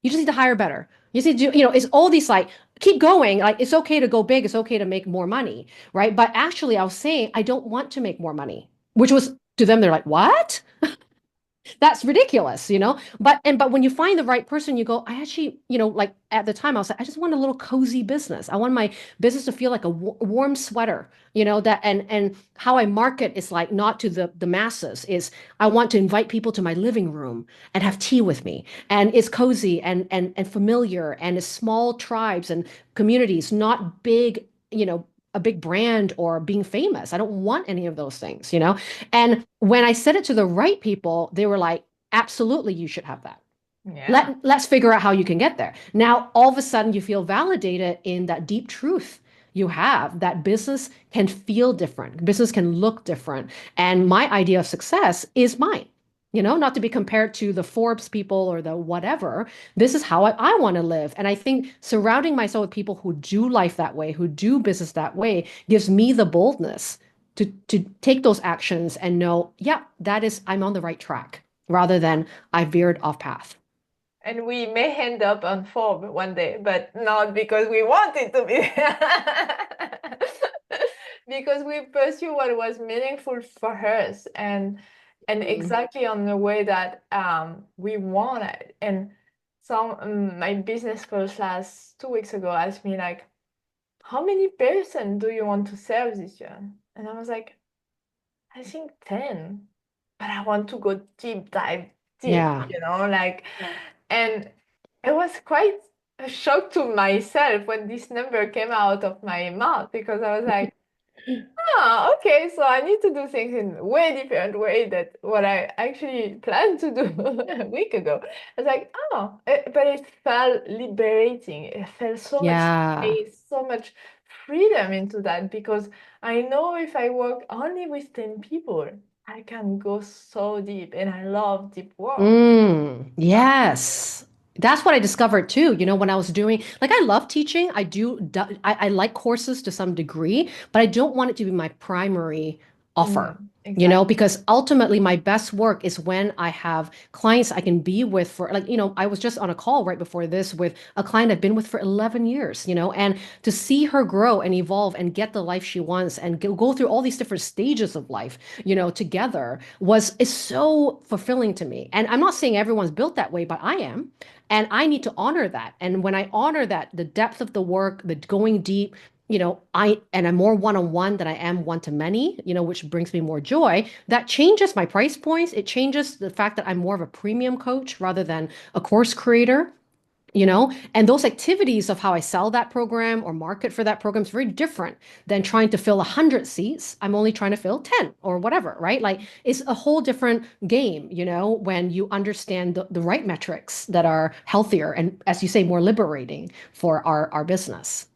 You just need to hire better. You just need to, it's all these like, keep going. Like, it's okay to go big. It's okay to make more money, right?" But actually, I was saying, I don't want to make more money, which was to them, they're like, "What? That's ridiculous, but when you find the right person, you go, I actually, like at the time I was like, I just want a little cozy business. I want my business to feel like a warm sweater, that and how I market is like not to the masses, is I want to invite people to my living room and have tea with me, and it's cozy and familiar, and it's small tribes and communities, not big, a big brand or being famous. I don't want any of those things. And when I said it to the right people, they were like, absolutely, you should have that. Yeah. Let's figure out how you can get there. Now, all of a sudden, you feel validated in that deep truth you have, that business can feel different, business can look different. And my idea of success is mine. Not to be compared to the Forbes people or the whatever. This is how I want to live. And I think surrounding myself with people who do life that way, who do business that way, gives me the boldness to take those actions and know, yeah, I'm on the right track rather than I veered off path. And we may end up on Forbes one day, but not because we want it to be. Because we pursue what was meaningful for us, and Mm. exactly on the way that we want it. And some my business coach last 2 weeks ago asked me like, how many person do you want to serve this year? And I was like, I think 10, but I want to go deep dive deep, Yeah. like, and it was quite a shock to myself when this number came out of my mouth, because I was like, okay, so I need to do things in a way different way that what I actually planned to do a week ago. I was like, but it felt liberating. It felt so much Yeah. space, so much freedom into that, because I know if I work only with 10 people, I can go so deep, and I love deep work. Yes. That's what I discovered too. When I was doing, like, I love teaching. I like courses to some degree, but I don't want it to be my primary Mm. offer. Exactly. Because ultimately my best work is when I have clients I can be with for like, I was just on a call right before this with a client I've been with for 11 years, and to see her grow and evolve and get the life she wants and go through all these different stages of life, together is so fulfilling to me. And I'm not saying everyone's built that way, but I am. And I need to honor that. And when I honor that, the depth of the work, the going deep, I'm more one-on-one than I am one to many, which brings me more joy. That changes my price points. It changes the fact that I'm more of a premium coach rather than a course creator, and those activities of how I sell that program or market for that program is very different than trying to fill 100 seats. I'm only trying to fill 10 or whatever, right? Like it's a whole different game, when you understand the right metrics that are healthier and, as you say, more liberating for our business.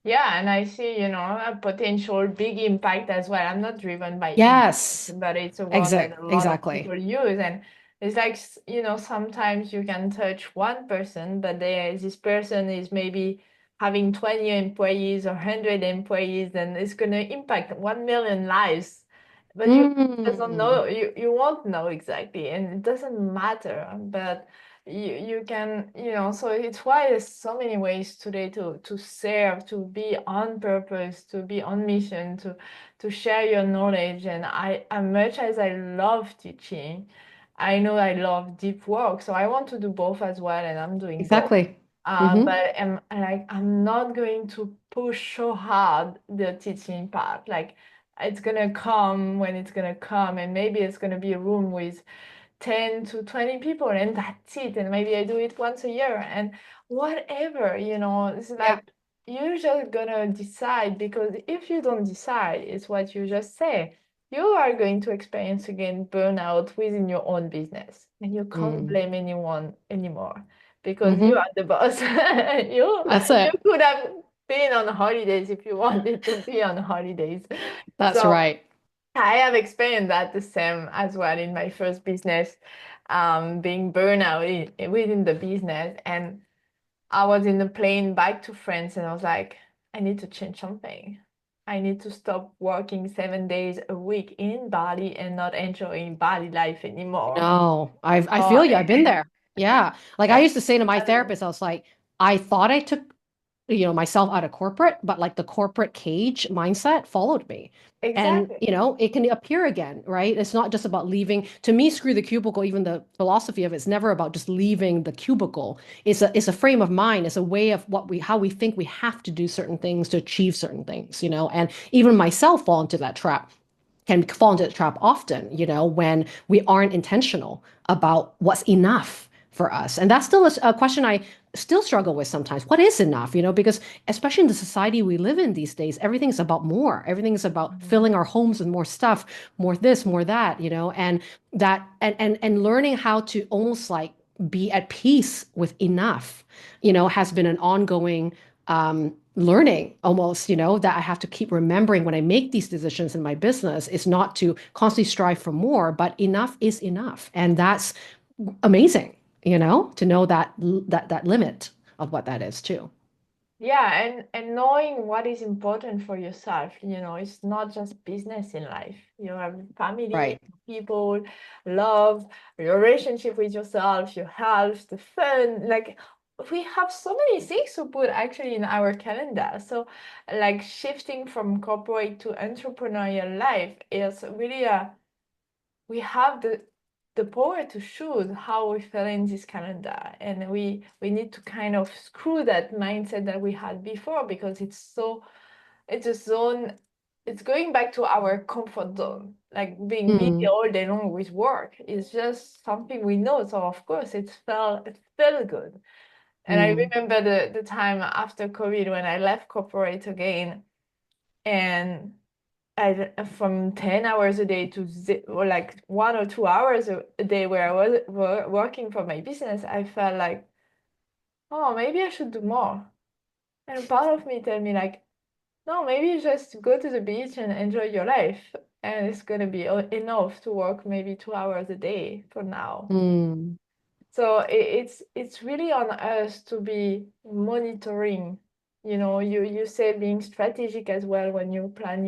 Yeah, and I see, a potential big impact as well. I'm not driven by impact, Yes. but it's a word that a lot of Exactly. people use. And it's like, sometimes you can touch one person, but this person is maybe having 20 employees or 100 employees, and it's going to impact 1 million lives. But you just don't Mm. know, you won't know exactly, and it doesn't matter. But you can, so it's why there's so many ways today to serve, to be on purpose, to be on mission, to share your knowledge. And I, as much as I love teaching, I know I love deep work, so I want to do both as well, and I'm doing both. Exactly. Hmm. But I'm not going to push so hard the teaching part. Like, it's gonna come when it's gonna come, and maybe it's gonna be a room with 10 to 20 people, and that's it. And maybe I do it once a year, and whatever, it's Yeah. like you're just gonna decide, because if you don't decide, it's what you just say. You are going to experience again burnout within your own business, and you can't Mm. blame anyone anymore because you Hmm. are the boss. you That's you it. could have been on holidays if you wanted to be on holidays. That's So right. I have experienced that the same as well in my first business, being burnout within the business. And I was in the plane back to France, and I was like, I need to change something. I need to stop working 7 days a week in Bali and not enjoying Bali life anymore. No, I Oh, feel you. I've been there. Yeah. Like I yeah, used to say to my therapist, I was like, I thought I took, myself out of corporate, but like the corporate cage mindset followed me. And, exactly. it can appear again, right? It's not just about leaving. To me, screw the cubicle, even the philosophy of it's never about just leaving the cubicle. It's a frame of mind. It's a way of how we think we have to do certain things to achieve certain things, and even myself fall into that trap can fall into the trap often, when we aren't intentional about what's enough for us. And that's still a question I still struggle with sometimes. What is enough? Because especially in the society we live in these days, everything's about more. Everything's about Mhm. filling our homes with more stuff, more this, more that, and that and learning how to almost like be at peace with enough, has been an ongoing learning almost, that I have to keep remembering when I make these decisions in my business is not to constantly strive for more, but enough is enough. And that's amazing, to know that limit of what that is too. Yeah, and knowing what is important for yourself, it's not just business in life. You have family, Right. people, love, your relationship with yourself, your health, the fun. Like, we have so many things to put actually in our calendar. So, like, shifting from corporate to entrepreneurial life is really we have the power to choose how we fill in this calendar, and we need to kind of screw that mindset that we had before, because it's a zone. It's going back to our comfort zone, like being busy Mm, all day long with work is just something we know. So of course it felt good. And I mm. remember the time after COVID when I left corporate again, and from 10 hours a day to or like 1 or 2 hours a day where I was working for my business, I felt like, oh, maybe I should do more. And part of me tell me like, no, maybe you just go to the beach and enjoy your life. And it's gonna be enough to work maybe 2 hours a day for now. Mm. So it's really on us to be monitoring. You say being strategic as well when you plan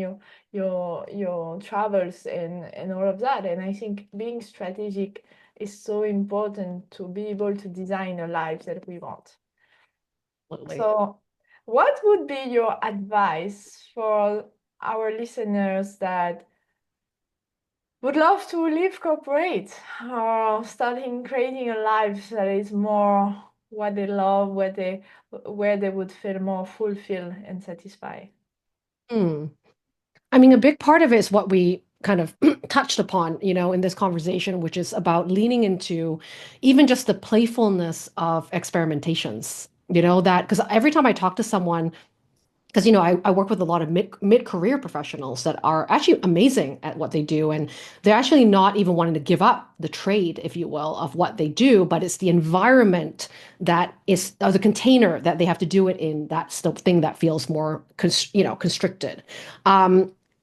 your travels and all of that. And I think being strategic is so important to be able to design a life that we want. Absolutely. So, what would be your advice for our listeners that would love to leave corporate or starting creating a life that is more what they love, where they would feel more fulfilled and satisfied? Hmm. I mean, a big part of it is what we kind of touched upon, in this conversation, which is about leaning into even just the playfulness of experimentations, that because every time I talk to someone, because I work with a lot of mid-career professionals that are actually amazing at what they do, and they're actually not even wanting to give up the trade, if you will, of what they do, but it's the environment that is, or the container that they have to do it in, that's the thing that feels more constricted.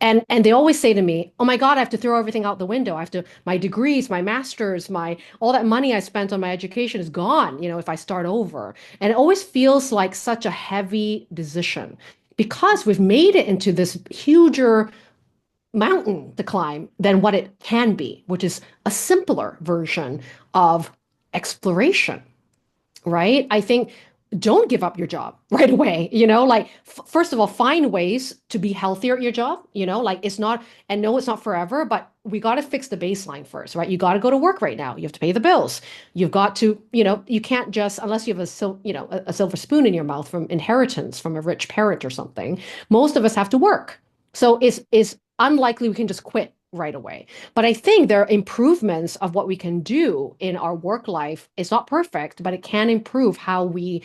And they always say to me, "Oh my God, I have to throw everything out the window. I have to, my degrees, my masters, my all that money I spent on my education is gone, if I start over." And it always feels like such a heavy decision because we've made it into this huger mountain to climb than what it can be, which is a simpler version of exploration, right? I think don't give up your job right away, like first of all, find ways to be healthier at your job, like it's not, and no, it's not forever, but we got to fix the baseline first, right? You got to go to work right now. You have to pay the bills. You've got to, you can't just, unless you have a silver spoon in your mouth from inheritance from a rich parent or something. Most of us have to work. So it's unlikely we can just quit right away. But I think there are improvements of what we can do in our work life. It's not perfect, but it can improve how we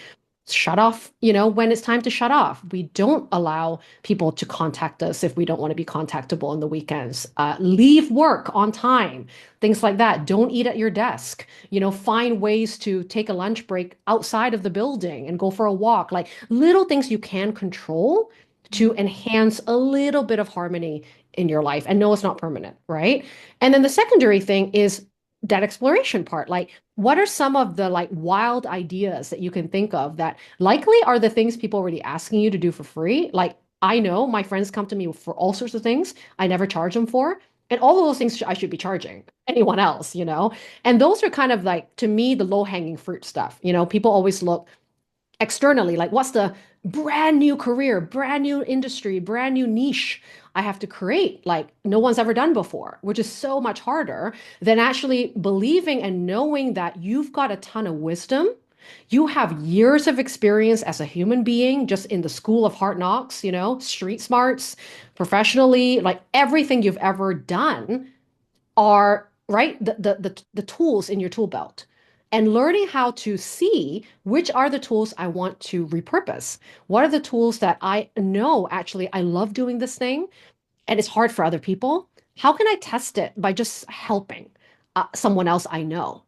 shut off, when it's time to shut off. We don't allow people to contact us if we don't want to be contactable on the weekends. Leave work on time, things like that. Don't eat at your desk. Find ways to take a lunch break outside of the building and go for a walk. Like little things you can control to enhance a little bit of harmony in your life. And no, it's not permanent, right? And then the secondary thing is that exploration part. Like, what are some of the like wild ideas that you can think of that likely are the things people are already asking you to do for free? Like, I know my friends come to me for all sorts of things I never charge them for. And all of those things I should be charging anyone else, And those are kind of like, to me, the low hanging fruit stuff. People always look externally, like what's the brand new career, brand new industry, brand new niche I have to create, like no one's ever done before, which is so much harder than actually believing and knowing that you've got a ton of wisdom. You have years of experience as a human being, just in the school of hard knocks, street smarts, professionally, like everything you've ever done are right the tools in your tool belt, and learning how to see which are the tools I want to repurpose. What are the tools that I know actually I love doing this thing and it's hard for other people? How can I test it by just helping someone else I know?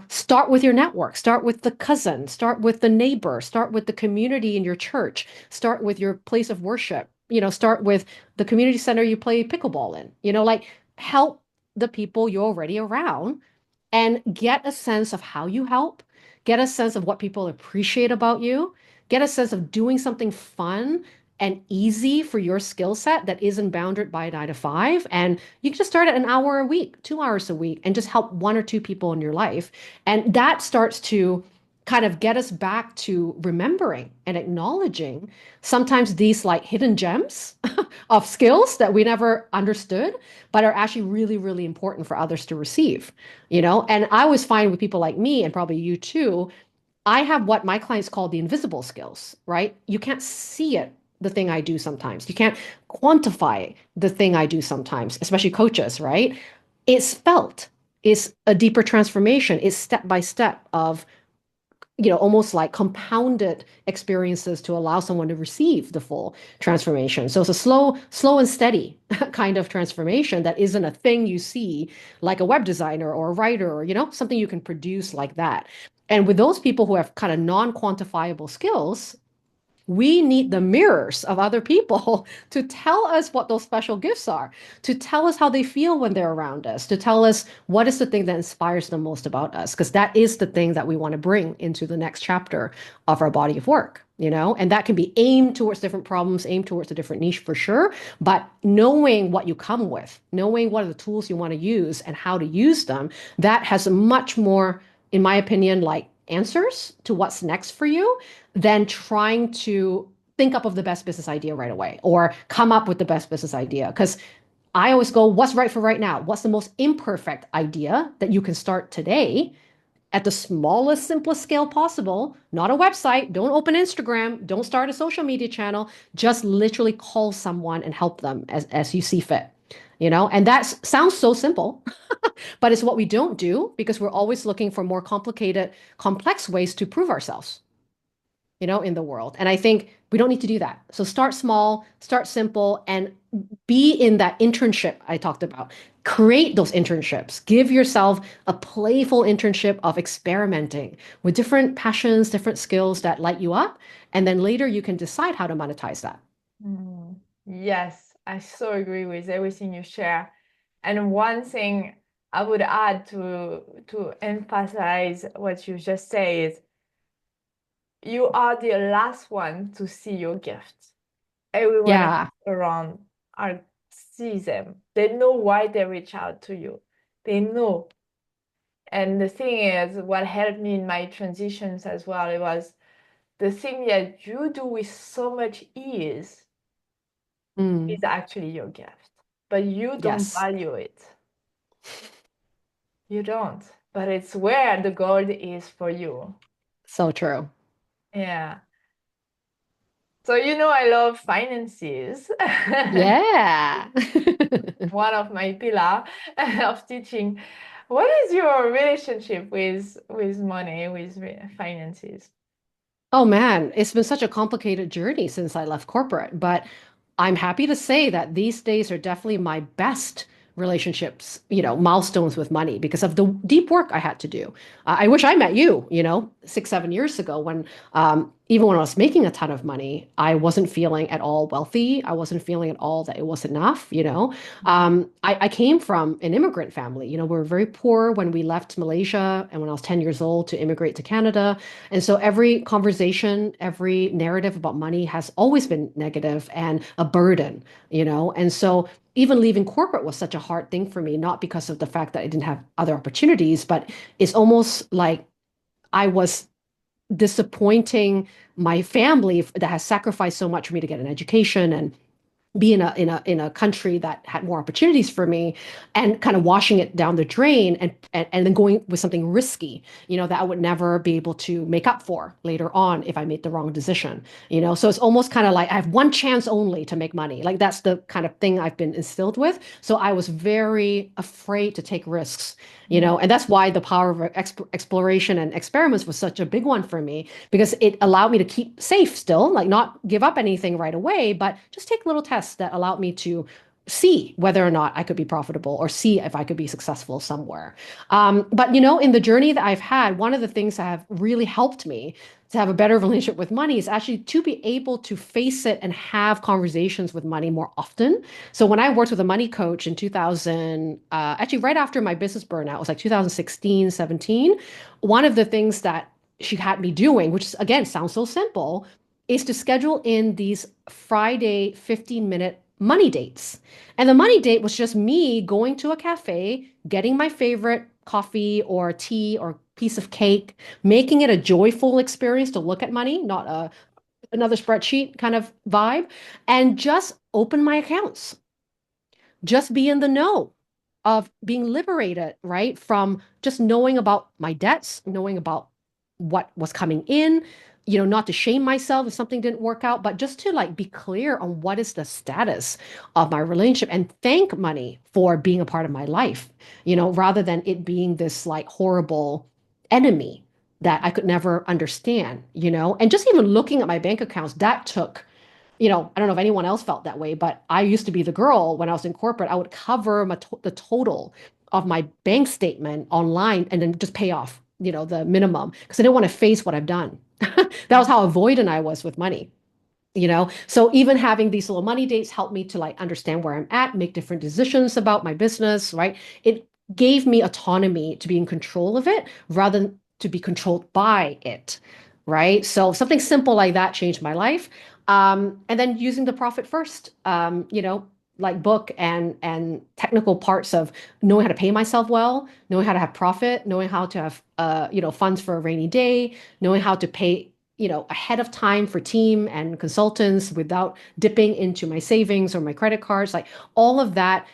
Start with your network, start with the cousin, start with the neighbor, start with the community in your church, start with your place of worship, start with the community center you play pickleball in, like help the people you're already around and get a sense of how you help, get a sense of what people appreciate about you, get a sense of doing something fun and easy for your skill set that isn't bounded by 9 to 5. And you can just start at an hour a week, 2 hours a week, and just help one or two people in your life. And that starts to kind of get us back to remembering and acknowledging sometimes these like hidden gems of skills that we never understood, but are actually really, really important for others to receive, And I always find with people like me, and probably you too, I have what my clients call the invisible skills, right? You can't see it, the thing I do sometimes. You can't quantify the thing I do sometimes, especially coaches, right? It's felt. It's a deeper transformation. It's step by step of, almost like compounded experiences to allow someone to receive the full transformation. So it's a slow and steady kind of transformation that isn't a thing you see like a web designer or a writer or, something you can produce like that. And with those people who have kind of non-quantifiable skills, we need the mirrors of other people to tell us what those special gifts are, to tell us how they feel when they're around us, to tell us what is the thing that inspires them most about us, because that is the thing that we want to bring into the next chapter of our body of work. and that can be aimed towards different problems, aimed towards a different niche for sure. But knowing what you come with, knowing what are the tools you want to use and how to use them, that has much more, in my opinion, like answers to what's next for you than trying to think up of the best business idea right away or come up with the best business idea. Because I always go, what's right for right now? What's the most imperfect idea that you can start today at the smallest, simplest scale possible? Not a website. Don't open Instagram. Don't start a social media channel. Just literally call someone and help them as you see fit. And that sounds so simple, but it's what we don't do because we're always looking for more complicated, complex ways to prove ourselves, in the world. And I think we don't need to do that. So start small, start simple, and be in that internship I talked about. Create those internships. Give yourself a playful internship of experimenting with different passions, different skills that light you up. And then later you can decide how to monetize that. Mm, yes, I so agree with everything you share. And one thing I would add to emphasize what you just said is you are the last one to see your gifts. Everyone else Yeah. around are see them. They know why they reach out to you. They know. And the thing is, what helped me in my transitions as well, it was the thing that you do with so much ease is Mm, actually your gift, but you don't yes. value it. You don't. But it's where the gold is for you. So true. Yeah. So I love finances. Yeah. One of my pillar of teaching. What is your relationship with money, with finances? Oh man, it's been such a complicated journey since I left corporate, but I'm happy to say that these days are definitely my best relationships, milestones with money because of the deep work I had to do. I wish I met you, 6, 7 years ago when, even when I was making a ton of money, I wasn't feeling at all wealthy. I wasn't feeling at all that it was enough. I came from an immigrant family. We were very poor when we left Malaysia and when I was 10 years old to immigrate to Canada. And so every conversation, every narrative about money has always been negative and a burden. And so even leaving corporate was such a hard thing for me, not because of the fact that I didn't have other opportunities, but it's almost like I was disappointing my family that has sacrificed so much for me to get an education and be in a country that had more opportunities for me, and kind of washing it down the drain, and then going with something risky, that I would never be able to make up for later on if I made the wrong decision. So it's almost kind of like I have one chance only to make money. Like that's the kind of thing I've been instilled with. So I was very afraid to take risks. And that's why the power of exploration and experiments was such a big one for me, because it allowed me to keep safe still, like not give up anything right away, but just take little tests that allowed me to see whether or not I could be profitable or see if I could be successful somewhere. But in the journey that I've had, one of the things that have really helped me to have a better relationship with money is actually to be able to face it and have conversations with money more often. So when I worked with a money coach in 2000, actually right after my business burnout, it was like 2016, 17, one of the things that she had me doing, which again sounds so simple, is to schedule in these Friday 15-minute money dates. And the money date was just me going to a cafe, getting my favorite coffee or tea or piece of cake, making it a joyful experience to look at money, not another spreadsheet kind of vibe, and just open my accounts, just be in the know of being liberated, right? From just knowing about my debts, knowing about what was coming in, not to shame myself if something didn't work out, but just to like be clear on what is the status of my relationship and thank money for being a part of my life, rather than it being this like horrible enemy that I could never understand. And just even looking at my bank accounts, that took, I don't know if anyone else felt that way, but I used to be the girl when I was in corporate. I would cover the total of my bank statement online and then just pay off, the minimum because I didn't want to face what I've done. That was how avoidant I was with money. So even having these little money dates helped me to like understand where I'm at, make different decisions about my business, right? It gave me autonomy to be in control of it rather than to be controlled by it. right? So something simple like that changed my life. And then using the profit first, like book and technical parts of knowing how to pay myself well, knowing how to have profit, knowing how to have funds for a rainy day, knowing how to pay ahead of time for team and consultants without dipping into my savings or my credit cards. Like all of that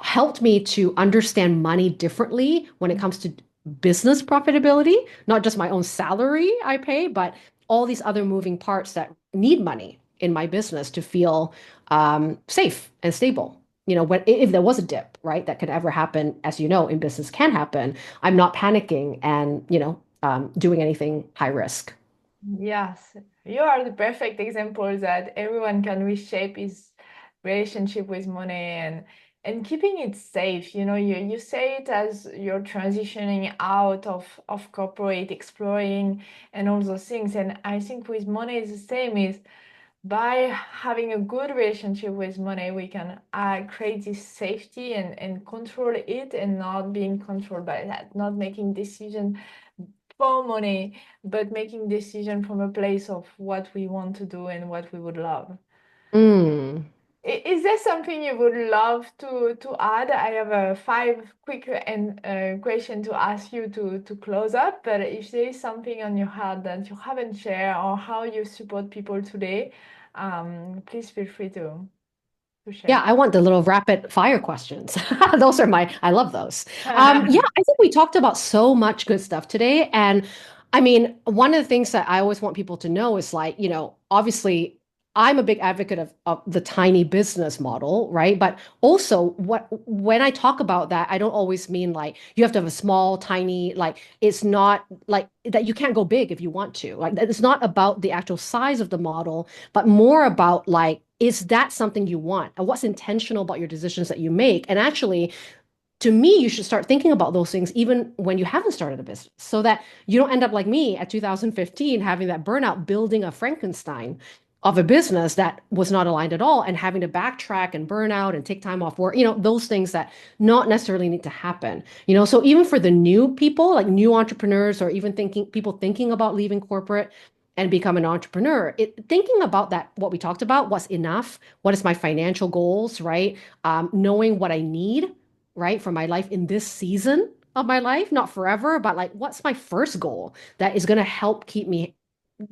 helped me to understand money differently when it comes to business profitability, not just my own salary I pay, but all these other moving parts that need money in my business to feel safe and stable. If there was a dip, right, that could ever happen, as you know, in business can happen, I'm not panicking and, doing anything high risk. Yes, you are the perfect example that everyone can reshape his relationship with money and keeping it safe. You say it as you're transitioning out of corporate, exploring and all those things. And I think with money is the same is by having a good relationship with money, we can create this safety and control it and not being controlled by that, not making decisions for money, but making decision from a place of what we want to do and what we would love. Mm. Is there something you would love to add? I have a five quick and question to ask you to close up. But if there is something on your heart that you haven't shared or how you support people today, please feel free to Yeah, share. I want the little rapid fire questions. I love those. Yeah, I think we talked about so much good stuff today. And I mean, one of the things that I always want people to know is like, obviously I'm a big advocate of the tiny business model, right? But also when I talk about that, I don't always mean like you have to have a small, tiny, like it's not like that you can't go big if you want to. Like it's not about the actual size of the model, but more about like, is that something you want? And what's intentional about your decisions that you make? And actually, to me, you should start thinking about those things even when you haven't started a business so that you don't end up like me at 2015, having that burnout, building a Frankenstein of a business that was not aligned at all and having to backtrack and burn out and take time off work, those things that not necessarily need to happen. So even for the new people, like new entrepreneurs or even thinking about leaving corporate and become an entrepreneur, thinking about that, what we talked about, what's enough, what is my financial goals, right? Knowing what I need, right, for my life in this season of my life, not forever, but like what's my first goal that is going to help keep me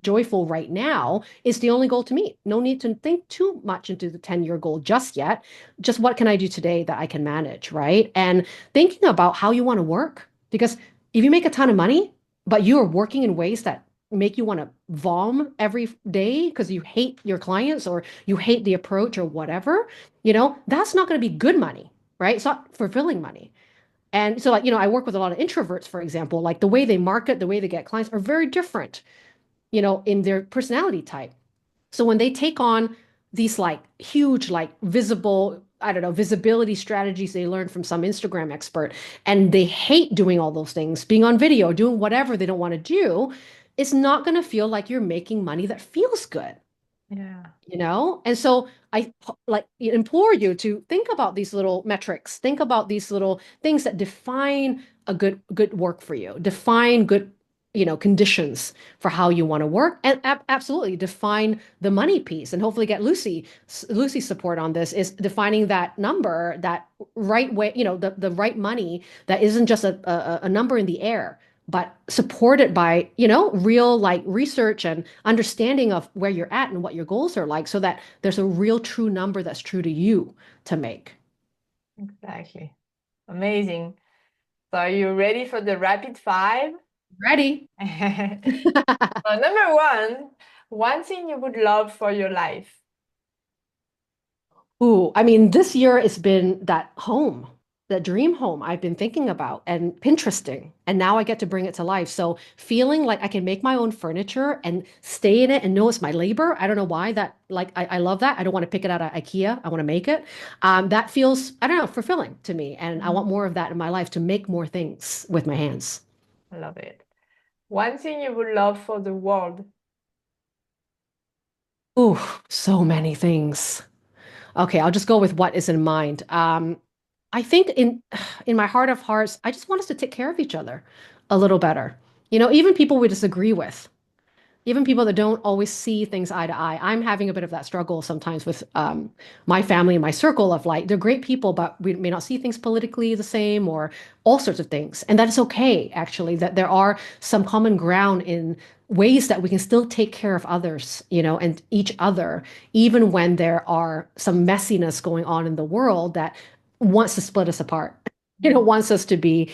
joyful right now is the only goal to meet. No need to think too much into the 10-year goal just yet. Just what can I do today that I can manage, right? And thinking about how you want to work. Because if you make a ton of money, but you are working in ways that make you want to vom every day because you hate your clients or you hate the approach or whatever, that's not going to be good money, right? It's not fulfilling money. And so, like, I work with a lot of introverts, for example, like the way they market, the way they get clients are very different, in their personality type. So when they take on these like huge, like visible, I don't know, visibility strategies they learned from some Instagram expert, and they hate doing all those things, being on video, doing whatever they don't want to do, it's not going to feel like you're making money that feels good. Yeah. And so I like implore you to think about these little metrics, think about these little things that define a good work for you, define good, conditions for how you want to work, and absolutely define the money piece, and hopefully get Lucy's support on this is defining that number, that right way, the right money that isn't just a number in the air, but supported by, real like research and understanding of where you're at and what your goals are like so that there's a real true number that's true to you to make. Exactly. Amazing. So are you ready for the rapid five? Ready? Number one thing you would love for your life. Ooh, I mean, this year it's been that home, that dream home I've been thinking about and Pinteresting, and now I get to bring it to life. So feeling like I can make my own furniture and stay in it and know it's my labor. I don't know why that, like, I love that. I don't want to pick it out of IKEA. I want to make it. That feels, I don't know, fulfilling to me. And I want Mhm. more of that in my life to make more things with my hands. I love it. One thing you would love for the world. Ooh, so many things. Okay, I'll just go with what is in mind. I think in my heart of hearts, I just want us to take care of each other a little better. Even people we disagree with. even people that don't always see things eye to eye. I'm having a bit of that struggle sometimes with my family and my circle of like, they're great people, but we may not see things politically the same or all sorts of things. And that is okay, actually, that there are some common ground in ways that we can still take care of others, and each other, even when there are some messiness going on in the world that wants to split us apart, Mm. wants us to be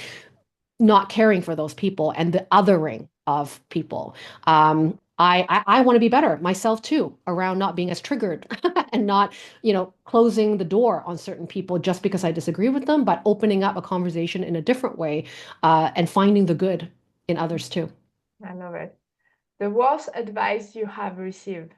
not caring for those people and the othering of people. I want to be better myself too around not being as triggered and not, closing the door on certain people just because I disagree with them, but opening up a conversation in a different way, and finding the good in others too. I love it. The worst advice you have received.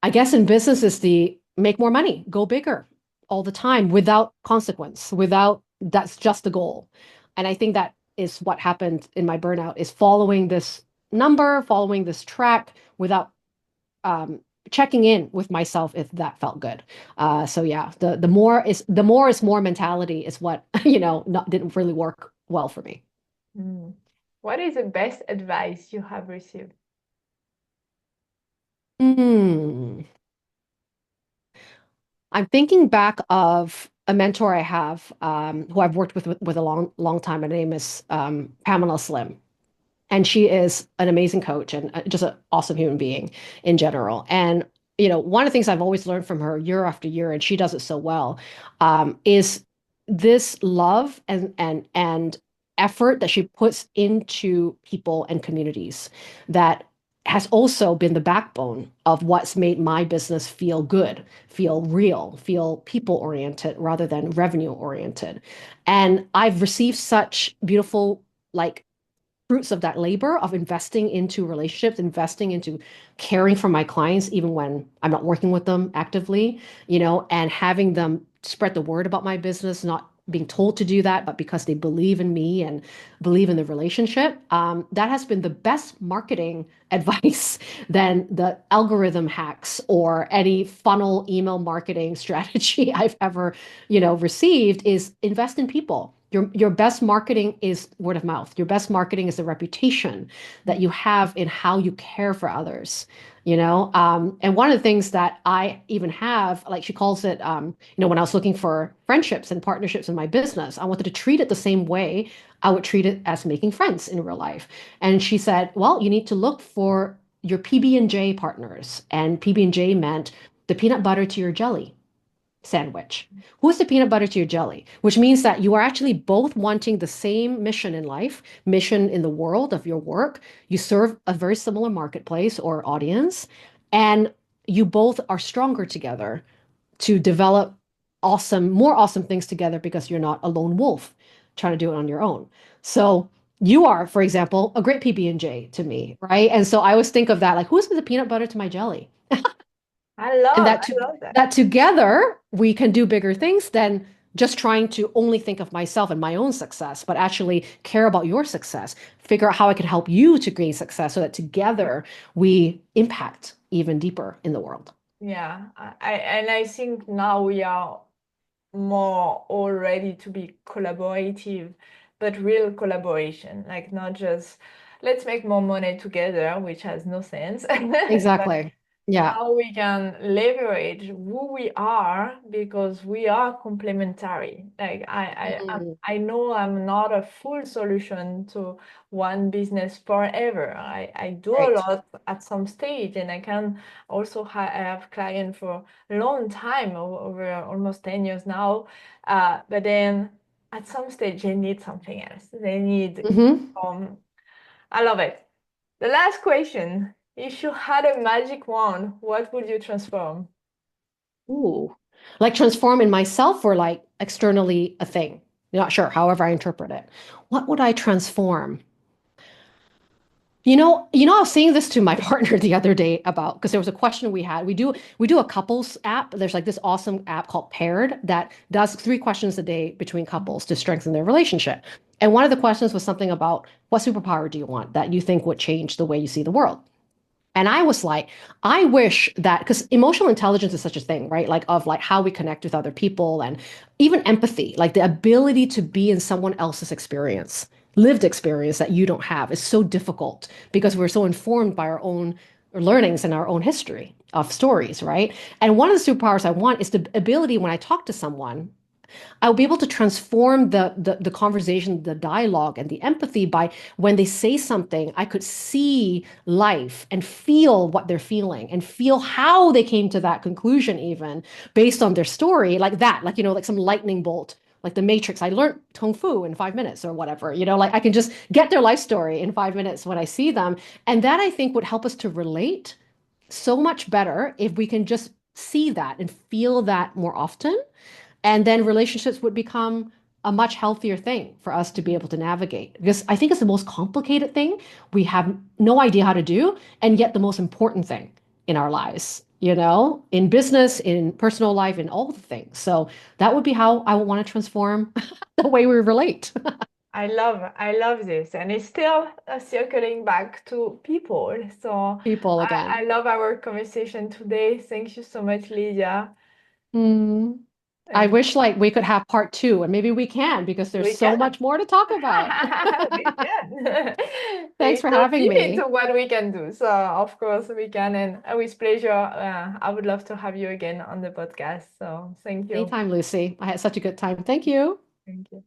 I guess in business is the make more money, go bigger all the time without consequence, without that's just the goal. And I think that is what happened in my burnout is following this number, following this track without um, checking in with myself if that felt good. So yeah, the more is more mentality is what not didn't really work well for me. Mm. What is the best advice you have received? Hmm. I'm thinking back of a mentor I have, who I've worked with a long time. Her name is Pamela Slim, and she is an amazing coach and just an awesome human being in general. And one of the things I've always learned from her year after year, and she does it so well, is this love and effort that she puts into people and communities that has also been the backbone of what's made my business feel good, feel real, feel people oriented rather than revenue oriented. And I've received such beautiful, like, fruits of that labor of investing into relationships, investing into caring for my clients, even when I'm not working with them actively, and having them spread the word about my business, not being told to do that, but because they believe in me and believe in the relationship. That has been the best marketing advice than the algorithm hacks or any funnel email marketing strategy I've ever, received is invest in people. Your best marketing is word of mouth. Your best marketing is the reputation that you have in how you care for others. And one of the things that I even have, like she calls it, when I was looking for friendships and partnerships in my business, I wanted to treat it the same way I would treat it as making friends in real life. And she said, well, you need to look for your PB&J partners. And PB&J meant the peanut butter to your jelly sandwich. Who's the peanut butter to your jelly? Which means that you are actually both wanting the same mission in life, mission in the world of your work. You serve a very similar marketplace or audience, and you both are stronger together to develop more awesome things together because you're not a lone wolf trying to do it on your own. So you are, for example, a great PB&J to me, right? And so I always think of that, like, who's the peanut butter to my jelly? And I love that. that together we can do bigger things than just trying to only think of myself and my own success, but actually care about your success, figure out how I can help you to gain success so that together we impact even deeper in the world. Yeah, and I think now we are more all ready to be collaborative, but real collaboration, like not just let's make more money together, which has no sense. But Exactly. Yeah. how we can leverage who we are because we are complementary. Like Mm, I know I'm not a full solution to one business forever. I do a right. lot at some stage, and I can also I have clients for a long time, over almost 10 years now. But then at some stage they need something else. They need Hmm. um I love it. The last question. If you had a magic wand, what would you transform? Ooh. Like transform in myself or like externally a thing. Not sure, however I interpret it. What would I transform? I was saying this to my partner the other day about because there was a question we had. We do a couples app. There's like this awesome app called Paired that does 3 questions a day between couples to strengthen their relationship. And one of the questions was something about what superpower do you want that you think would change the way you see the world? And I was like, I wish that because emotional intelligence is such a thing, right? Like of like how we connect with other people and even empathy, like the ability to be in someone else's experience lived experience that you don't have. It's so difficult because we're so informed by our own learnings and our own history of stories, right? And one of the superpowers I want is the ability when I talk to someone, I'll be able to transform the conversation, the dialogue, and the empathy by when they say something, I could see life and feel what they're feeling and feel how they came to that conclusion, even based on their story, like that, like, like some lightning bolt. Like the Matrix, I learned Kung Fu in 5 minutes or whatever, like I can just get their life story in 5 minutes when I see them. And that I think would help us to relate so much better if we can just see that and feel that more often, and then relationships would become a much healthier thing for us to be able to navigate. Because I think it's the most complicated thing we have no idea how to do, and yet the most important thing in our lives, in business, in personal life, in all the things. So that would be how I would want to transform the way we relate. I love this, and it's still circling back to people. So People I again. love our conversation today. Thank you so much, Lydia. Hmm. I And wish like we could have part two, and maybe we can because there's we so can. much more to talk about. We can. There Thanks is for no having limit to me. what we can do. So of course we can, and with pleasure. I would love to have you again on the podcast. So thank you. Anytime, Lucy. I had such a good time. Thank you. Thank you.